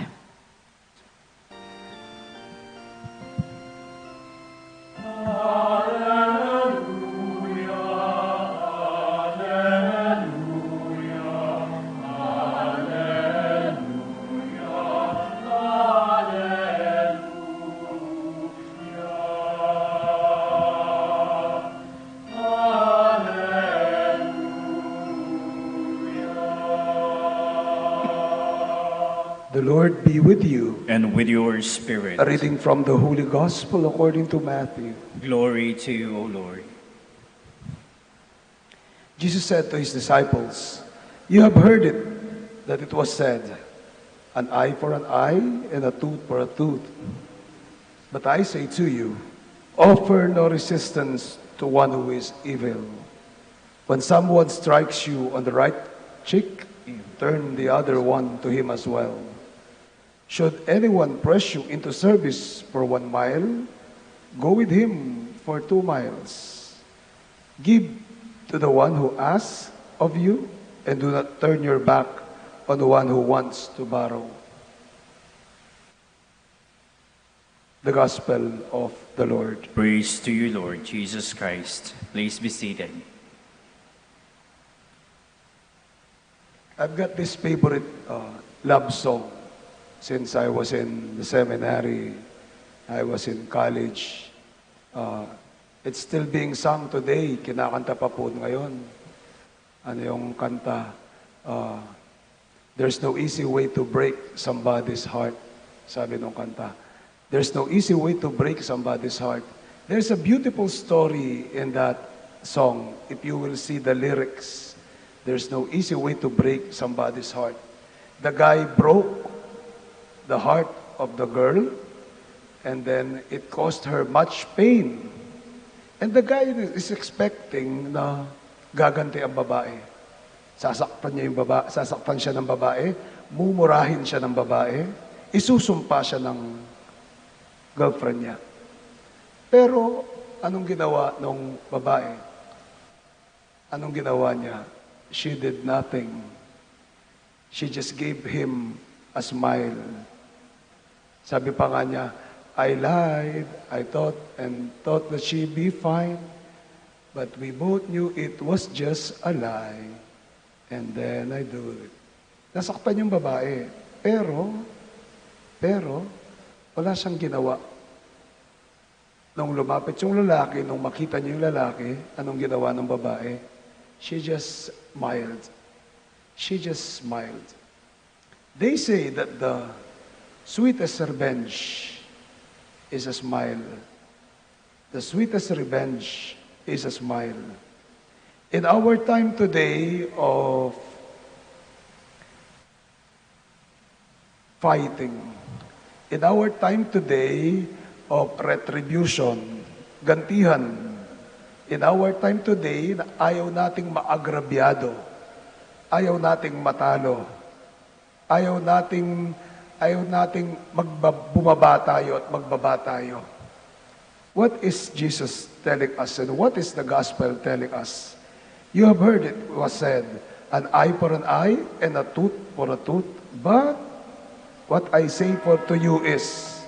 The Lord be with you. And with your spirit. A reading from the Holy Gospel according to Matthew. Glory to you, O Lord. Jesus said to his disciples, "You have heard it, that it was said, an eye for an eye and a tooth for a tooth. But I say to you, offer no resistance to one who is evil. When someone strikes you on the right cheek, turn the other one to him as well. Should anyone press you into service for 1 mile, go with him for 2 miles. Give to the one who asks of you, and do not turn your back on the one who wants to borrow." The Gospel of the Lord. Praise to you, Lord Jesus Christ. Please be seated. I've got this favorite love song since I was in the seminary, I was in college. It's still being sung today. Kinakanta pa po ngayon. Ano yung kanta? There's no easy way to break somebody's heart. Sabi nung kanta. There's no easy way to break somebody's heart. There's a beautiful story in that song. If you will see the lyrics, there's no easy way to break somebody's heart. The guy broke the heart of the girl, and then it caused her much pain. And the guy is expecting na gaganti ang babae. Sasaktan siya ng babae, mumurahin siya ng babae, isusumpa siya ng girlfriend niya. Pero, anong ginawa nung babae? Anong ginawa niya? She did nothing. She just gave him a smile. Sabi pa nga niya, I lied, I thought that she'd be fine, but we both knew it was just a lie. And then I do it. Nasaktan yung babae. Pero, wala siyang ginawa. Nung lumapit yung lalaki, nung makita niya yung lalaki, anong ginawa ng babae? She just smiled. She just smiled. They say that the sweetest revenge is a smile. The sweetest revenge is a smile. In our time today of fighting, in our time today of retribution, gantihan, in our time today na ayaw nating maagrabyado, ayaw nating matalo, ayaw nating bumaba tayo at magbaba tayo. What is Jesus telling us and what is the gospel telling us? You have heard it was said, an eye for an eye and a tooth for a tooth. But what I say to you is,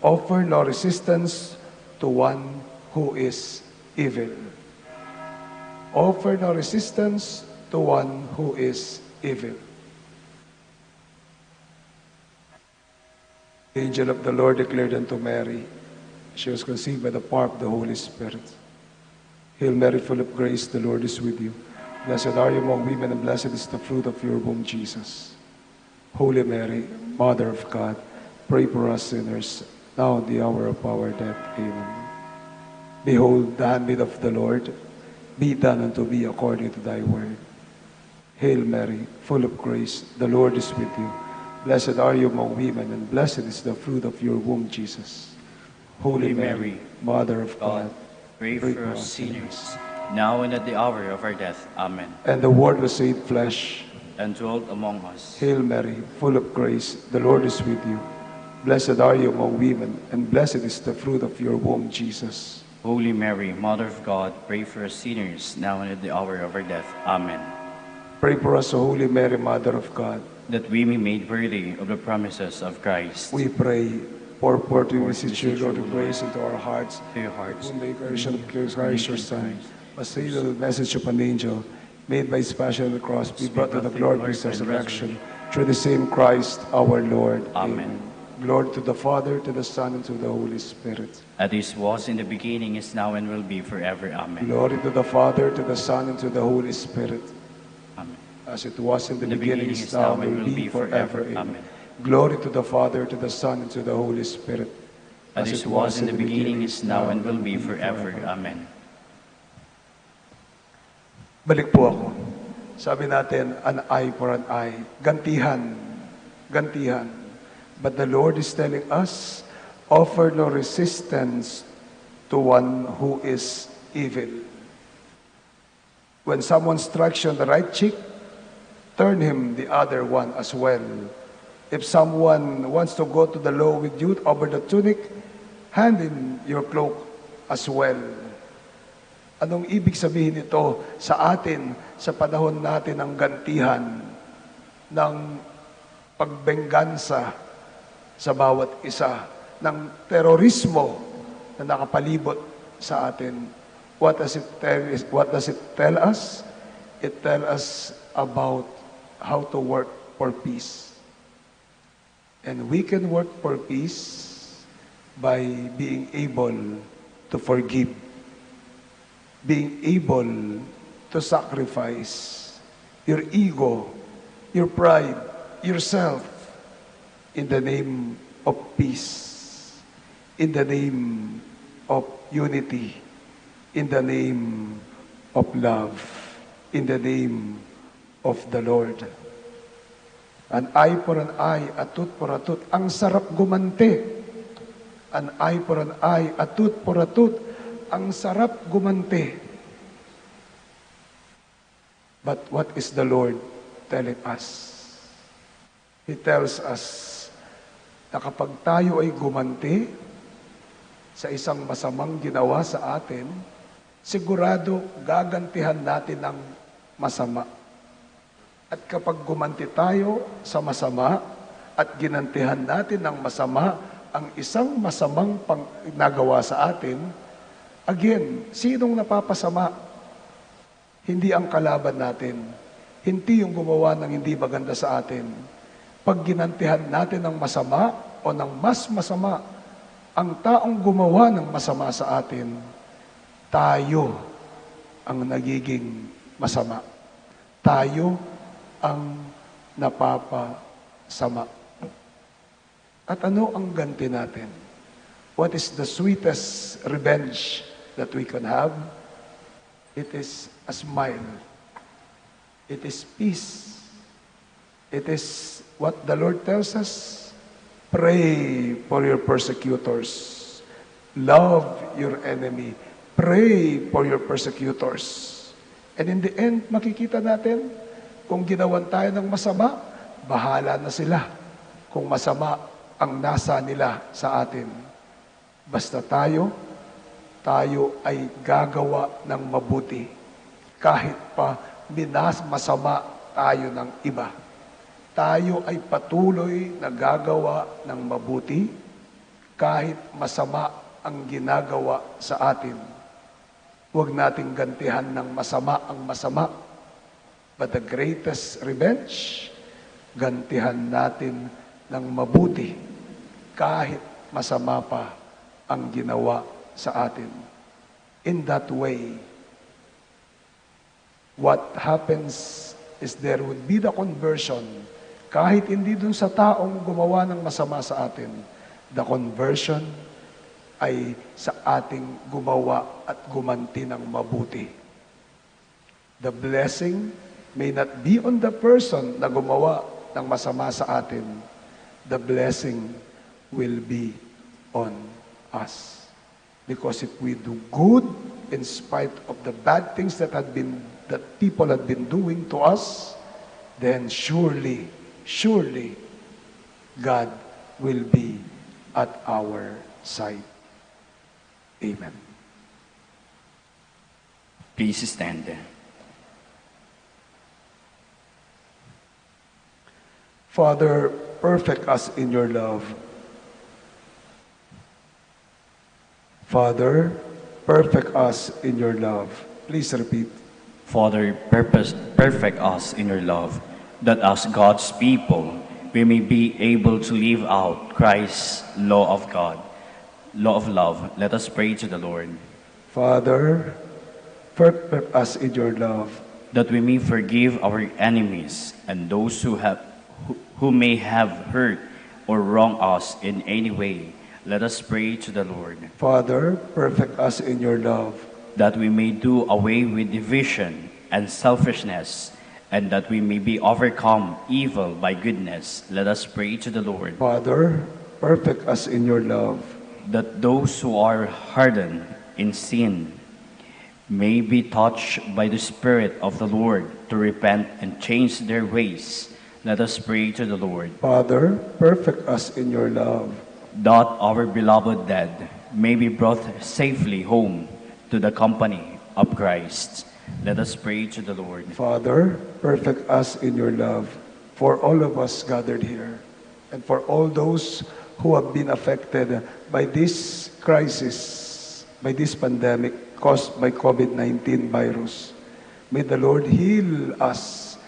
offer no resistance to one who is evil. Offer no resistance to one who is evil. The angel of the Lord declared unto Mary, she was conceived by the power of the Holy Spirit. Hail Mary, full of grace, the Lord is with you. Blessed are you among women, and blessed is the fruit of your womb, Jesus. Holy Mary, Mother of God, pray for us sinners, now at the hour of our death. Amen. Behold, the handmaid of the Lord, be done unto me according to thy word. Hail Mary, full of grace, the Lord is with you. Blessed are you among women, and blessed is the fruit of your womb, Jesus. Holy Mary, Mother of God, pray for us sinners, now and at the hour of our death. Amen. And the Word was made flesh, and dwelt among us. Hail Mary, full of grace, the Lord is with you. Blessed are you among women, and blessed is the fruit of your womb, Jesus. Holy Mary, Mother of God, pray for us sinners, now and at the hour of our death. Amen. Pray for us, O Holy Mary, Mother of God, that we may be made worthy of the promises of Christ. we pray. Pour forth your beseech Lord, of grace into our hearts, To your hearts, whom the incarnation of Christ, your Son, was saved with the message of an angel, made by his passion on the cross, be brought to the glory of his resurrection, through the same Christ our Lord. Amen. Glory to the Father, to the Son, and to the Holy Spirit. as it was in the beginning, is now, and will be forever. Amen. Glory to the Father, to the Son, and to the Holy Spirit. Amen. As it was in the In the beginning, is now, and will be forever. Amen. Glory to the Father, to the Son, and to the Holy Spirit. As it was in the beginning, is now, and will be forever. Amen. Balik po ako. Sabi natin, an eye for an eye. Gantihan. Gantihan. But the Lord is telling us, offer no resistance to one who is evil. When someone strikes you on the right cheek, turn him the other one as well. If someone wants to go to the law with you over the tunic, hand him your cloak as well. Anong ibig sabihin nito sa atin sa panahon natin ng gantihan, ng pagbenggansa sa bawat isa, ng terorismo na nakapalibot sa atin? What does it tell us? It tells us about how to work for peace. And we can work for peace by being able to forgive, being able to sacrifice your ego, your pride, yourself, in the name of peace, in the name of unity, in the name of love, in the name of the Lord. An eye for an eye, a tooth for a tooth. Ang sarap gumanti. An eye for an eye, a tooth for a tooth. Ang sarap gumanti. But what is the Lord telling us? He tells us na kapag tayo ay gumanti, sa isang masamang ginawa sa atin, sigurado gagantihan natin ng masama. At kapag gumanti tayo sa masama at ginantihan natin ng masama ang isang masamang nagawa sa atin, again, sinong napapasama? Hindi ang kalaban natin. Hindi yung gumawa ng hindi maganda sa atin. Pag ginantihan natin ng masama o ng mas masama, ang taong gumawa ng masama sa atin, tayo ang nagiging masama. Tayo ang napapasama. At ano ang ganti natin? What is the sweetest revenge that we can have? It is a smile. It is peace. It is what the Lord tells us. Pray for your persecutors. Love your enemy. Pray for your persecutors. And in the end, makikita natin, kung ginawan tayo ng masama, bahala na sila. Kung masama ang nasa nila sa atin. Basta tayo ay gagawa ng mabuti. Kahit pa masama tayo ng iba. Tayo ay patuloy na gagawa ng mabuti kahit masama ang ginagawa sa atin. Huwag nating gantihan ng masama ang masama. But the greatest revenge, gantihan natin ng mabuti kahit masama pa ang ginawa sa atin. In that way, what happens is there would be the conversion. Kahit hindi dun sa taong gumawa ng masama sa atin, the conversion ay sa ating gumawa at gumanti ng mabuti. The blessing may not be on the person na gumawa ng masama sa atin. The blessing will be on us. Because if we do good in spite of the bad things that people had been doing to us, then surely God will be at our side. Amen. Please stand. Father, perfect us in your love. Father, perfect us in your love. Please repeat. Father, perfect us in your love, that as God's people, we may be able to live out Christ's law of God, law of love. Let us pray to the Lord. Father, perfect us in your love, that we may forgive our enemies and those who may have hurt or wronged us in any way. Let us pray to the Lord. Father, perfect us in your love, that we may do away with division and selfishness, and that we may be overcome evil by goodness. Let us pray to the Lord. Father, perfect us in your love, that those who are hardened in sin may be touched by the Spirit of the Lord to repent and change their ways. Let us pray to the Lord. Father, perfect us in your love, that our beloved dead may be brought safely home to the company of Christ. Let us pray to the Lord. Father, perfect us in your love for all of us gathered here and for all those who have been affected by this crisis, by this pandemic caused by COVID-19 virus. May the Lord heal us,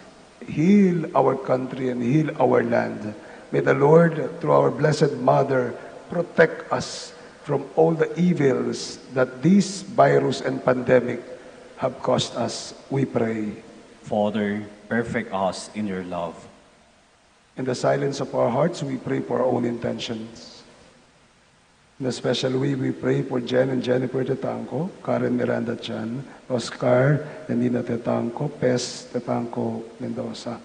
heal our country, and heal our land. May the Lord, through our Blessed Mother, protect us from all the evils that this virus and pandemic have caused us, we pray. Father, perfect us in your love. In the silence of our hearts, we pray for our own intentions. In a special way, we pray for Jen and Jennifer Tetanco, Karen Miranda Chan, Oscar and Nina Tetanco, Pes Tetanco Mendoza.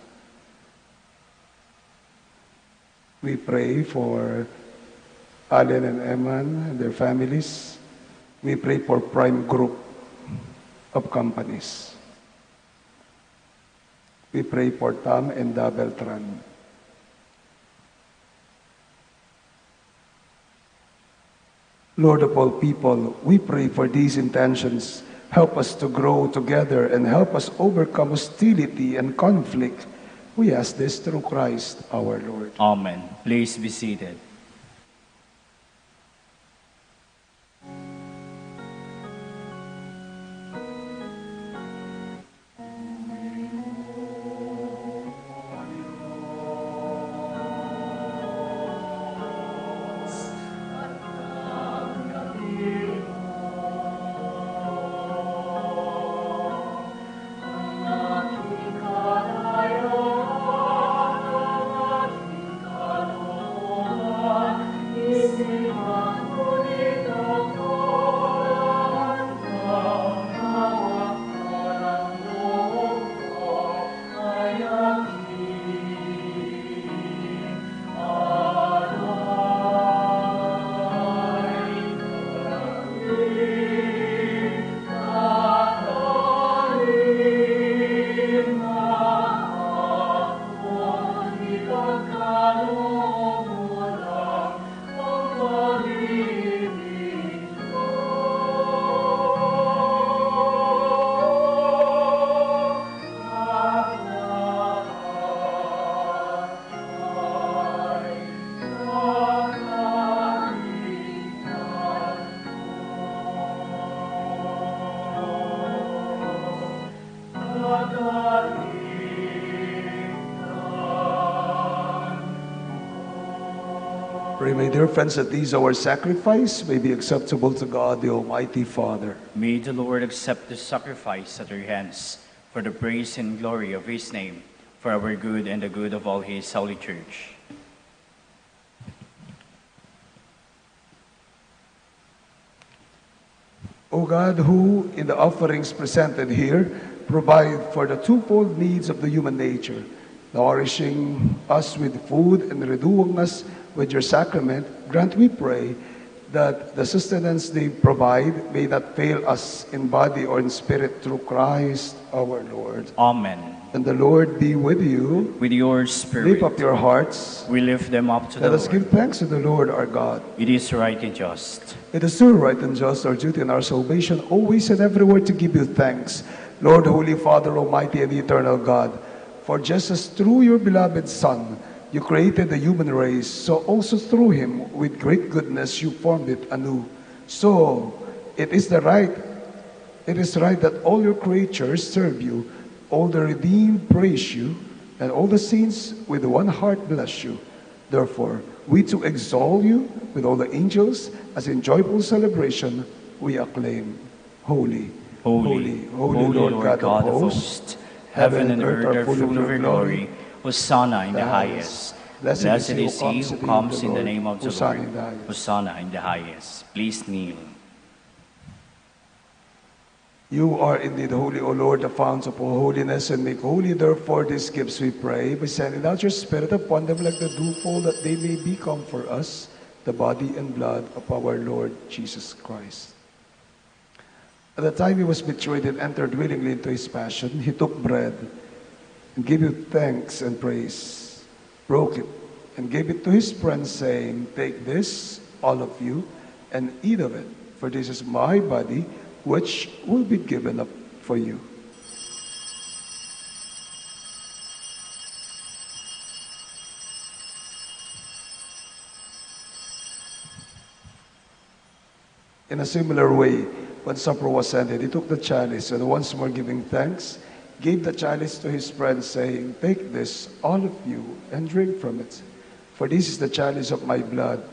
We pray for Allen and Eman and their families. We pray for Prime Group of companies. We pray for Tam and Da Beltran. Lord of all people, we pray for these intentions. Help us to grow together and help us overcome hostility and conflict. We ask this through Christ our Lord. Amen. Please be seated. Pray, my dear friends, that these our sacrifice may be acceptable to God, the Almighty Father. May the Lord accept this sacrifice at your hands for the praise and glory of his name, for our good and the good of all his holy church. O God, who in the offerings presented here provide for the twofold needs of the human nature, nourishing us with food and renewing us with your sacrament, grant, we pray, that the sustenance they provide may not fail us in body or in spirit through Christ our Lord. Amen. And the Lord be with you. With your spirit, Lift up your hearts. we lift them up to Let the us Lord. give thanks to the Lord our God. It is right and just. It is true, right, and just, our duty and our salvation, always and everywhere to give you thanks, Lord, Holy Father, Almighty and Eternal God. For just as through your beloved Son, you created the human race, so also through him, with great goodness, you formed it anew. So it is right that all your creatures serve you, all the redeemed praise you, and all the saints with one heart bless you. Therefore, we too exalt you with all the angels, as in joyful celebration we acclaim, Holy, Holy, Lord God of hosts. Heaven and earth are full of your glory. Hosanna in the highest. Blessed is he who comes in the name of the Lord. Hosanna in the highest. Please kneel. You are indeed holy, O Lord, the fount of all holiness, and make holy, therefore, these gifts, we pray, by sending out your Spirit upon them like the dewfall, that they may become for us the body and blood of our Lord Jesus Christ. At the time he was betrayed and entered willingly into his passion, he took bread and gave you thanks and praise, broke it, and gave it to his friends, saying, "Take this, all of you, and eat of it, for this is my body, which will be given up for you." In a similar way, when supper was ended, he took the chalice, and once more giving thanks, gave the chalice to his friends, saying, "Take this, all of you, and drink from it. For this is the chalice of my blood,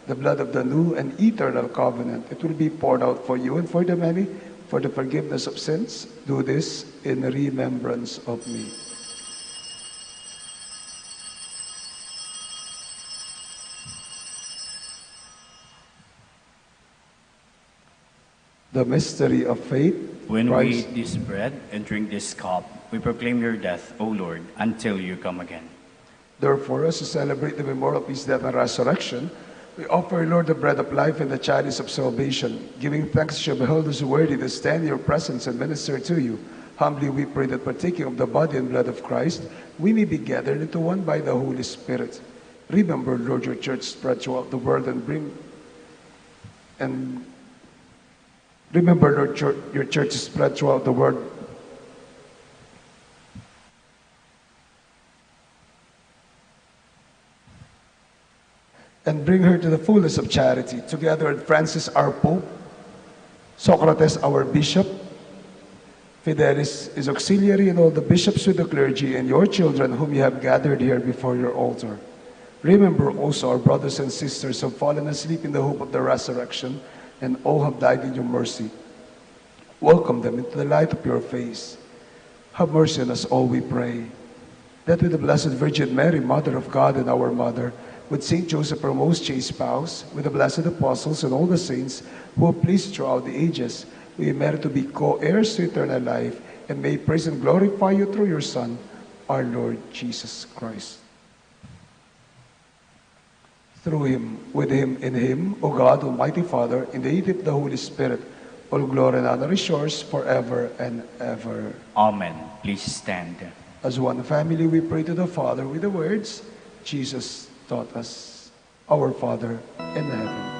the blood of the new and eternal covenant. It will be poured out for you and for the many, for the forgiveness of sins. Do this in remembrance of me." The mystery of faith. When we Christ. eat this bread and drink this cup, we proclaim your death, O Lord, until you come again. Therefore, as we celebrate the memorial of his death and resurrection, we offer, Lord, the bread of life and the chalice of salvation, giving thanks to you, behold us worthy to stand in your presence and minister to you. Humbly we pray that, partaking of the body and blood of Christ, we may be gathered into one by the Holy Spirit. Remember, Lord, your church spread throughout the world, and bring And remember, Lord, your church is spread throughout the world. And bring her to the fullness of charity, together with Francis, our Pope, Socrates, our Bishop, Fidelis, his auxiliary, and all the bishops with the clergy, and your children whom you have gathered here before your altar. Remember also our brothers and sisters who have fallen asleep in the hope of the resurrection, and all have died in your mercy. Welcome them into the light of your face. Have mercy on us all, we pray, that with the Blessed Virgin Mary, Mother of God and our Mother, with Saint Joseph, our most chaste spouse, with the blessed apostles and all the saints who have pleased throughout the ages, we merit to be co-heirs to eternal life, and may praise and glorify you through your Son, our Lord Jesus Christ. Through him, with him, in him, O God, Almighty Father, in the unity of the Holy Spirit, all glory and honor is yours forever and ever. Amen. Please stand. As one family, we pray to the Father with the words Jesus taught us. Our Father in heaven.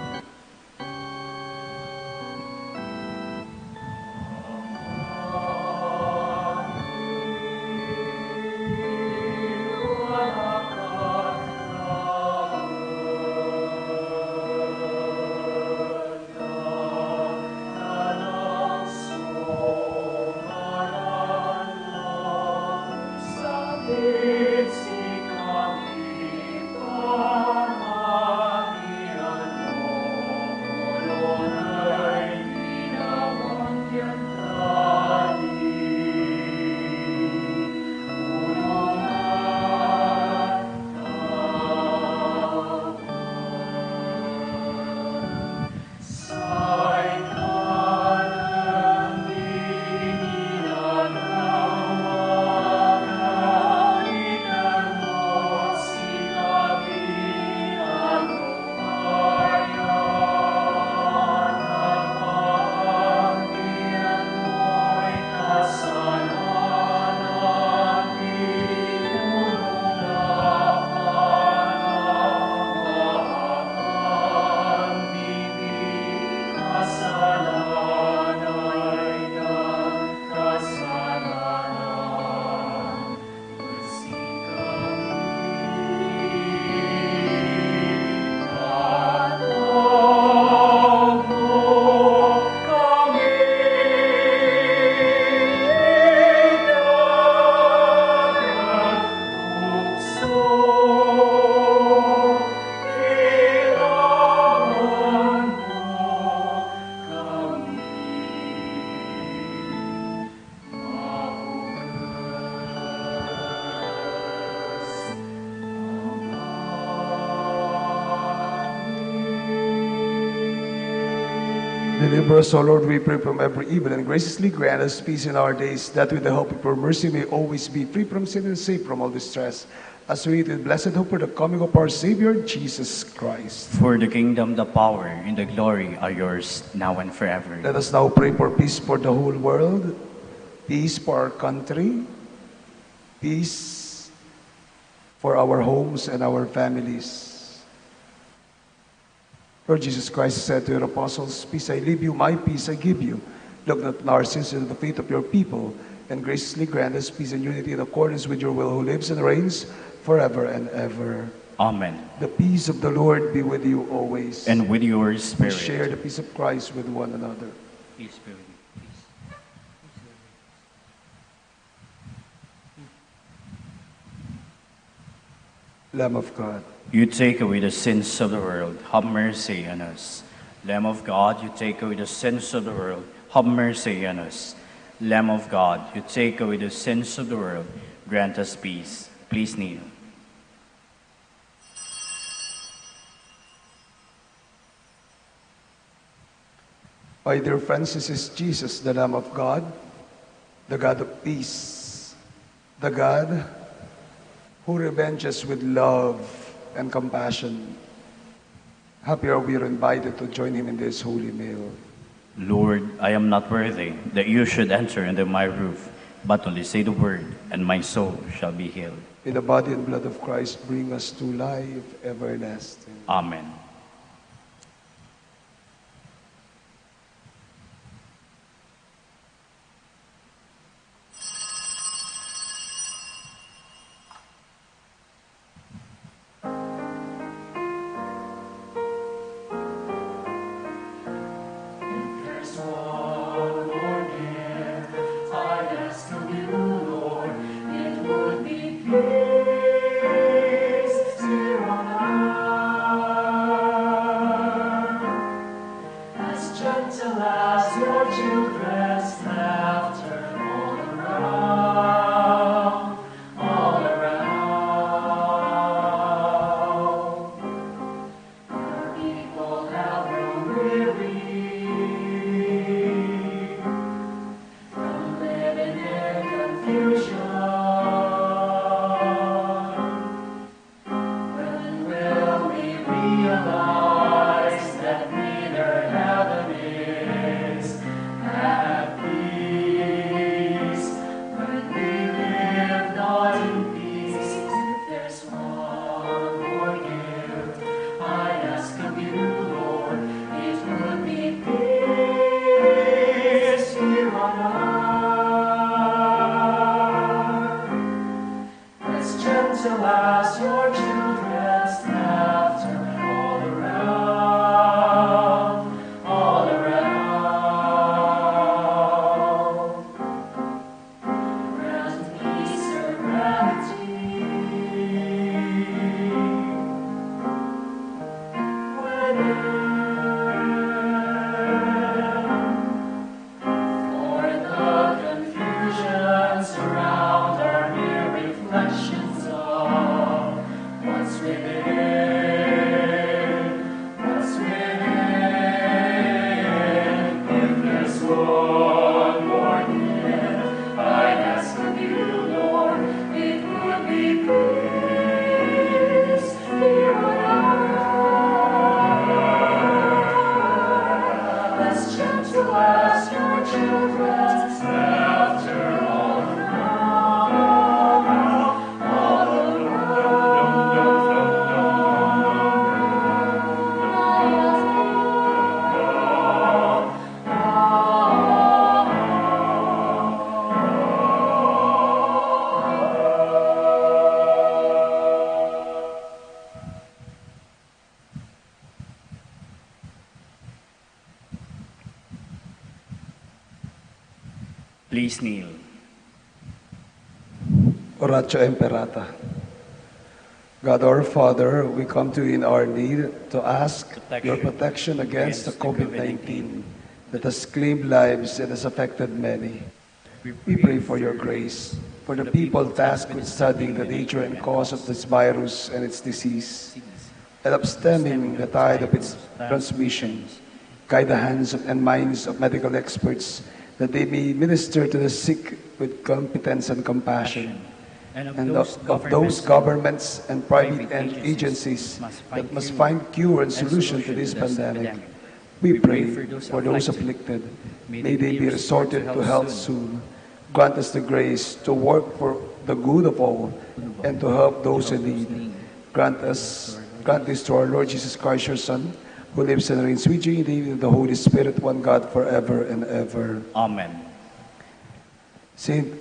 Deliver us, O Lord, we pray, from every evil, and graciously grant us peace in our days, that with the help of your mercy may always be free from sin and safe from all distress, as we eat with blessed hope for the coming of our Savior, Jesus Christ. For the kingdom, the power, and the glory are yours, now and forever. Let us now pray for peace for the whole world, peace for our country, peace for our homes and our families. Lord Jesus Christ said to your apostles, "Peace I leave you, my peace I give you. Look not on our sins and the faith of your people, and graciously grant us peace and unity in accordance with your will, who lives and reigns forever and ever." Amen. The peace of the Lord be with you always. And with your spirit. Share the peace of Christ with one another. Peace be with you. Peace. Lamb of God, You take away the sins of the world, have mercy on us. Lamb of God, you take away the sins of the world, have mercy on us. Lamb of God, you take away the sins of the world, grant us peace. Please kneel. my dear friends, this is Jesus, the Lamb of God, the God of peace, the God who revenges with love and compassion. Happy are we invited to join him in this holy meal. Lord, I am not worthy that you should enter under my roof, but only say the word, and my soul shall be healed. May the body and blood of Christ bring us to life everlasting. Amen. gentle as your children's laughter all around, all around. Grant me serenity for the confusion surround our mere reflections of what's within, what's within. If there's one more gift I ask of you, Lord, it would be peace here on earth, as gentle as your children's laughter all around, all Please kneel. Oratio Imperata. God our Father, we come to you in our need to ask your protection against the COVID-19 that has claimed lives and has affected many. We pray for your grace, for the people tasked with studying the nature and cause of this virus and its disease, and upstanding the tide of its transmission. Guide the hands and minds of medical experts that they may minister to the sick with competence and compassion, and of those governments and private agencies that must find cure and solution to this pandemic. We pray for those afflicted. May they be resorted to health soon. Grant us the grace to work for the good of all and to help those in need. Grant this to our Lord Jesus Christ, your Son, who lives and reigns with you in the unity of the Holy Spirit, one God, forever and ever. Amen. Saint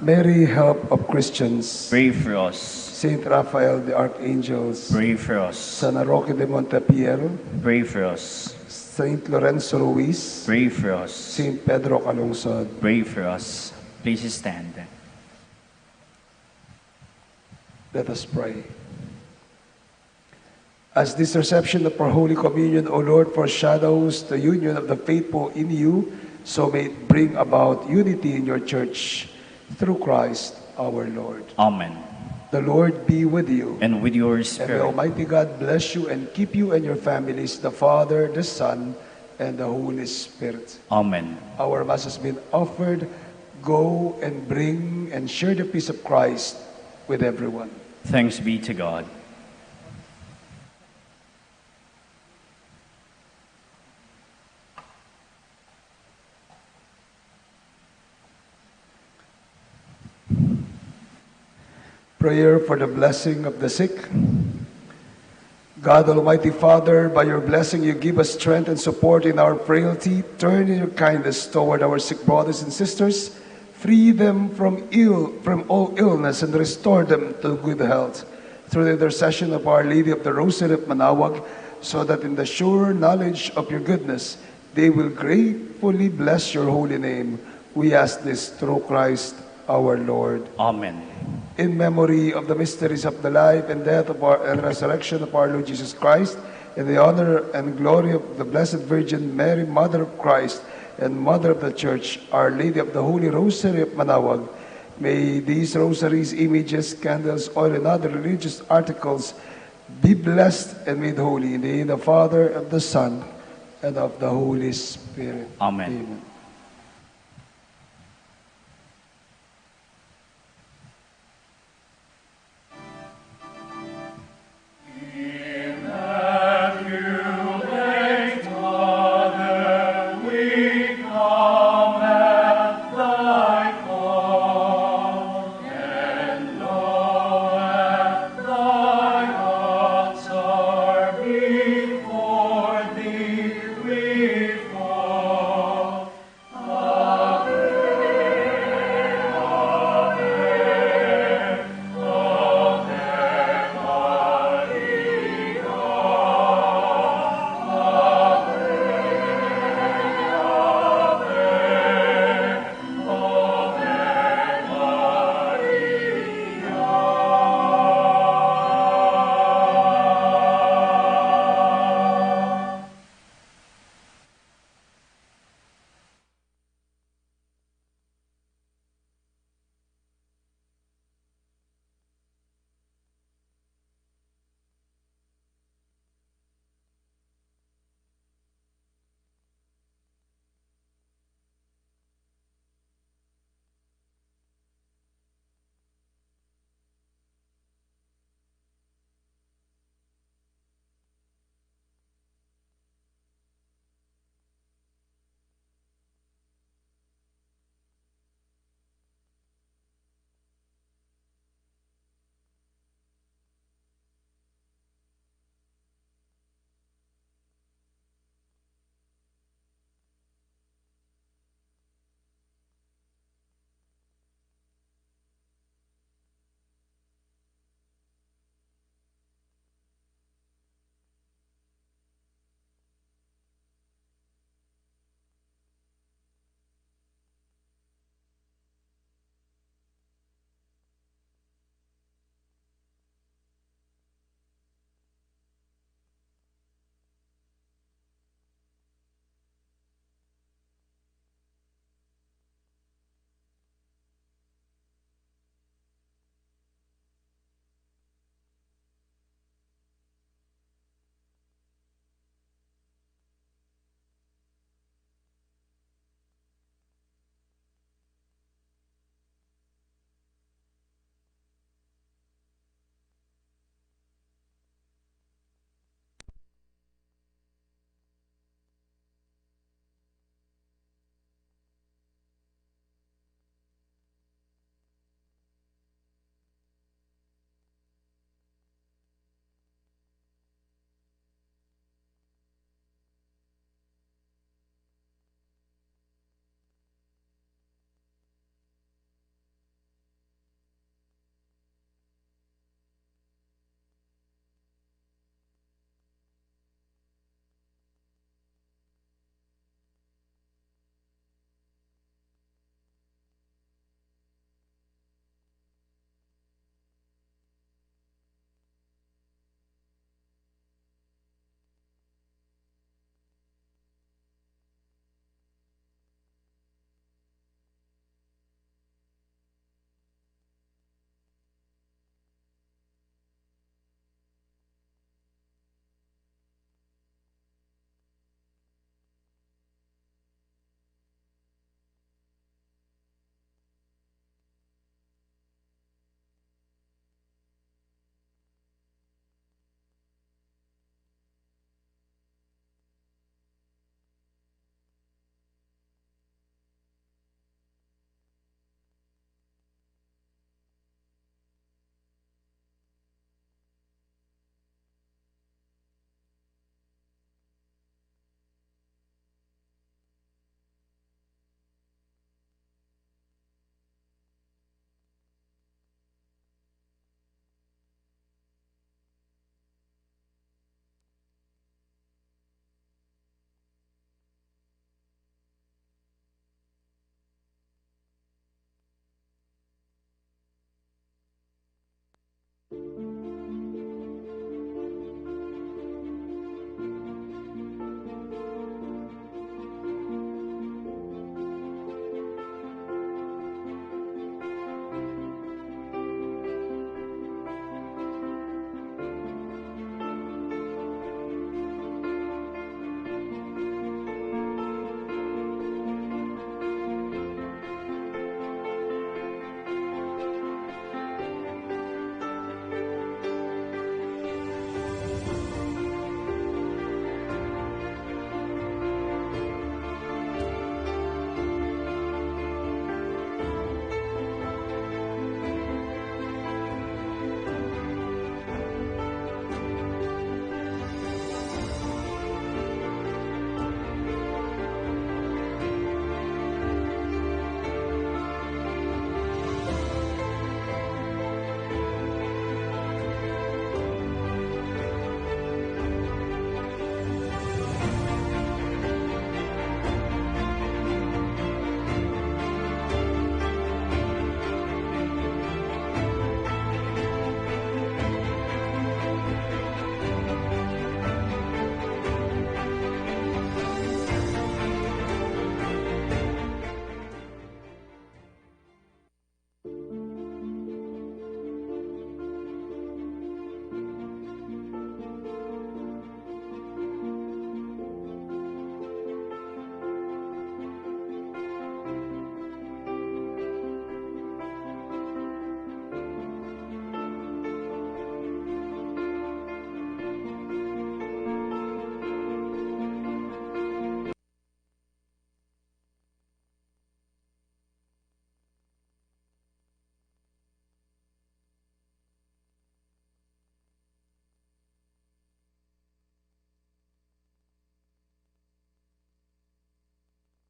Mary, help of Christians. Pray for us. Saint Raphael, the Archangels. Pray for us. San Roque de Montepiero. Pray for us. Saint Lorenzo Ruiz. Pray for us. Saint Pedro Calungsod. Pray for us. Please stand. Let us pray. As this reception of our Holy Communion, O Lord, foreshadows the union of the faithful in you, so may it bring about unity in your church through Christ our Lord. Amen. The Lord be with you. And with your And spirit. may Almighty God bless you and keep you and your families, the Father, the Son, and the Holy Spirit. Amen. Our Mass has been offered. Go and bring and share the peace of Christ with everyone. Thanks be to God. Prayer for the blessing of the sick. God, Almighty Father, by your blessing you give us strength and support in our frailty. Turn in your kindness toward our sick brothers and sisters. Free them from all illness and restore them to good health. Through the intercession of Our Lady of the Rosary of Manaoag, so that in the sure knowledge of your goodness, they will gratefully bless your holy name. We ask this through Christ our Lord. Amen. In memory of the mysteries of the life and death and resurrection of our Lord Jesus Christ, in the honor and glory of the Blessed Virgin Mary, Mother of Christ and Mother of the Church, Our Lady of the Holy Rosary of Manaoag, may these rosaries, images, candles, oil, and other religious articles be blessed and made holy in the name of the Father, of the Son, and of the Holy Spirit. Amen. Amen.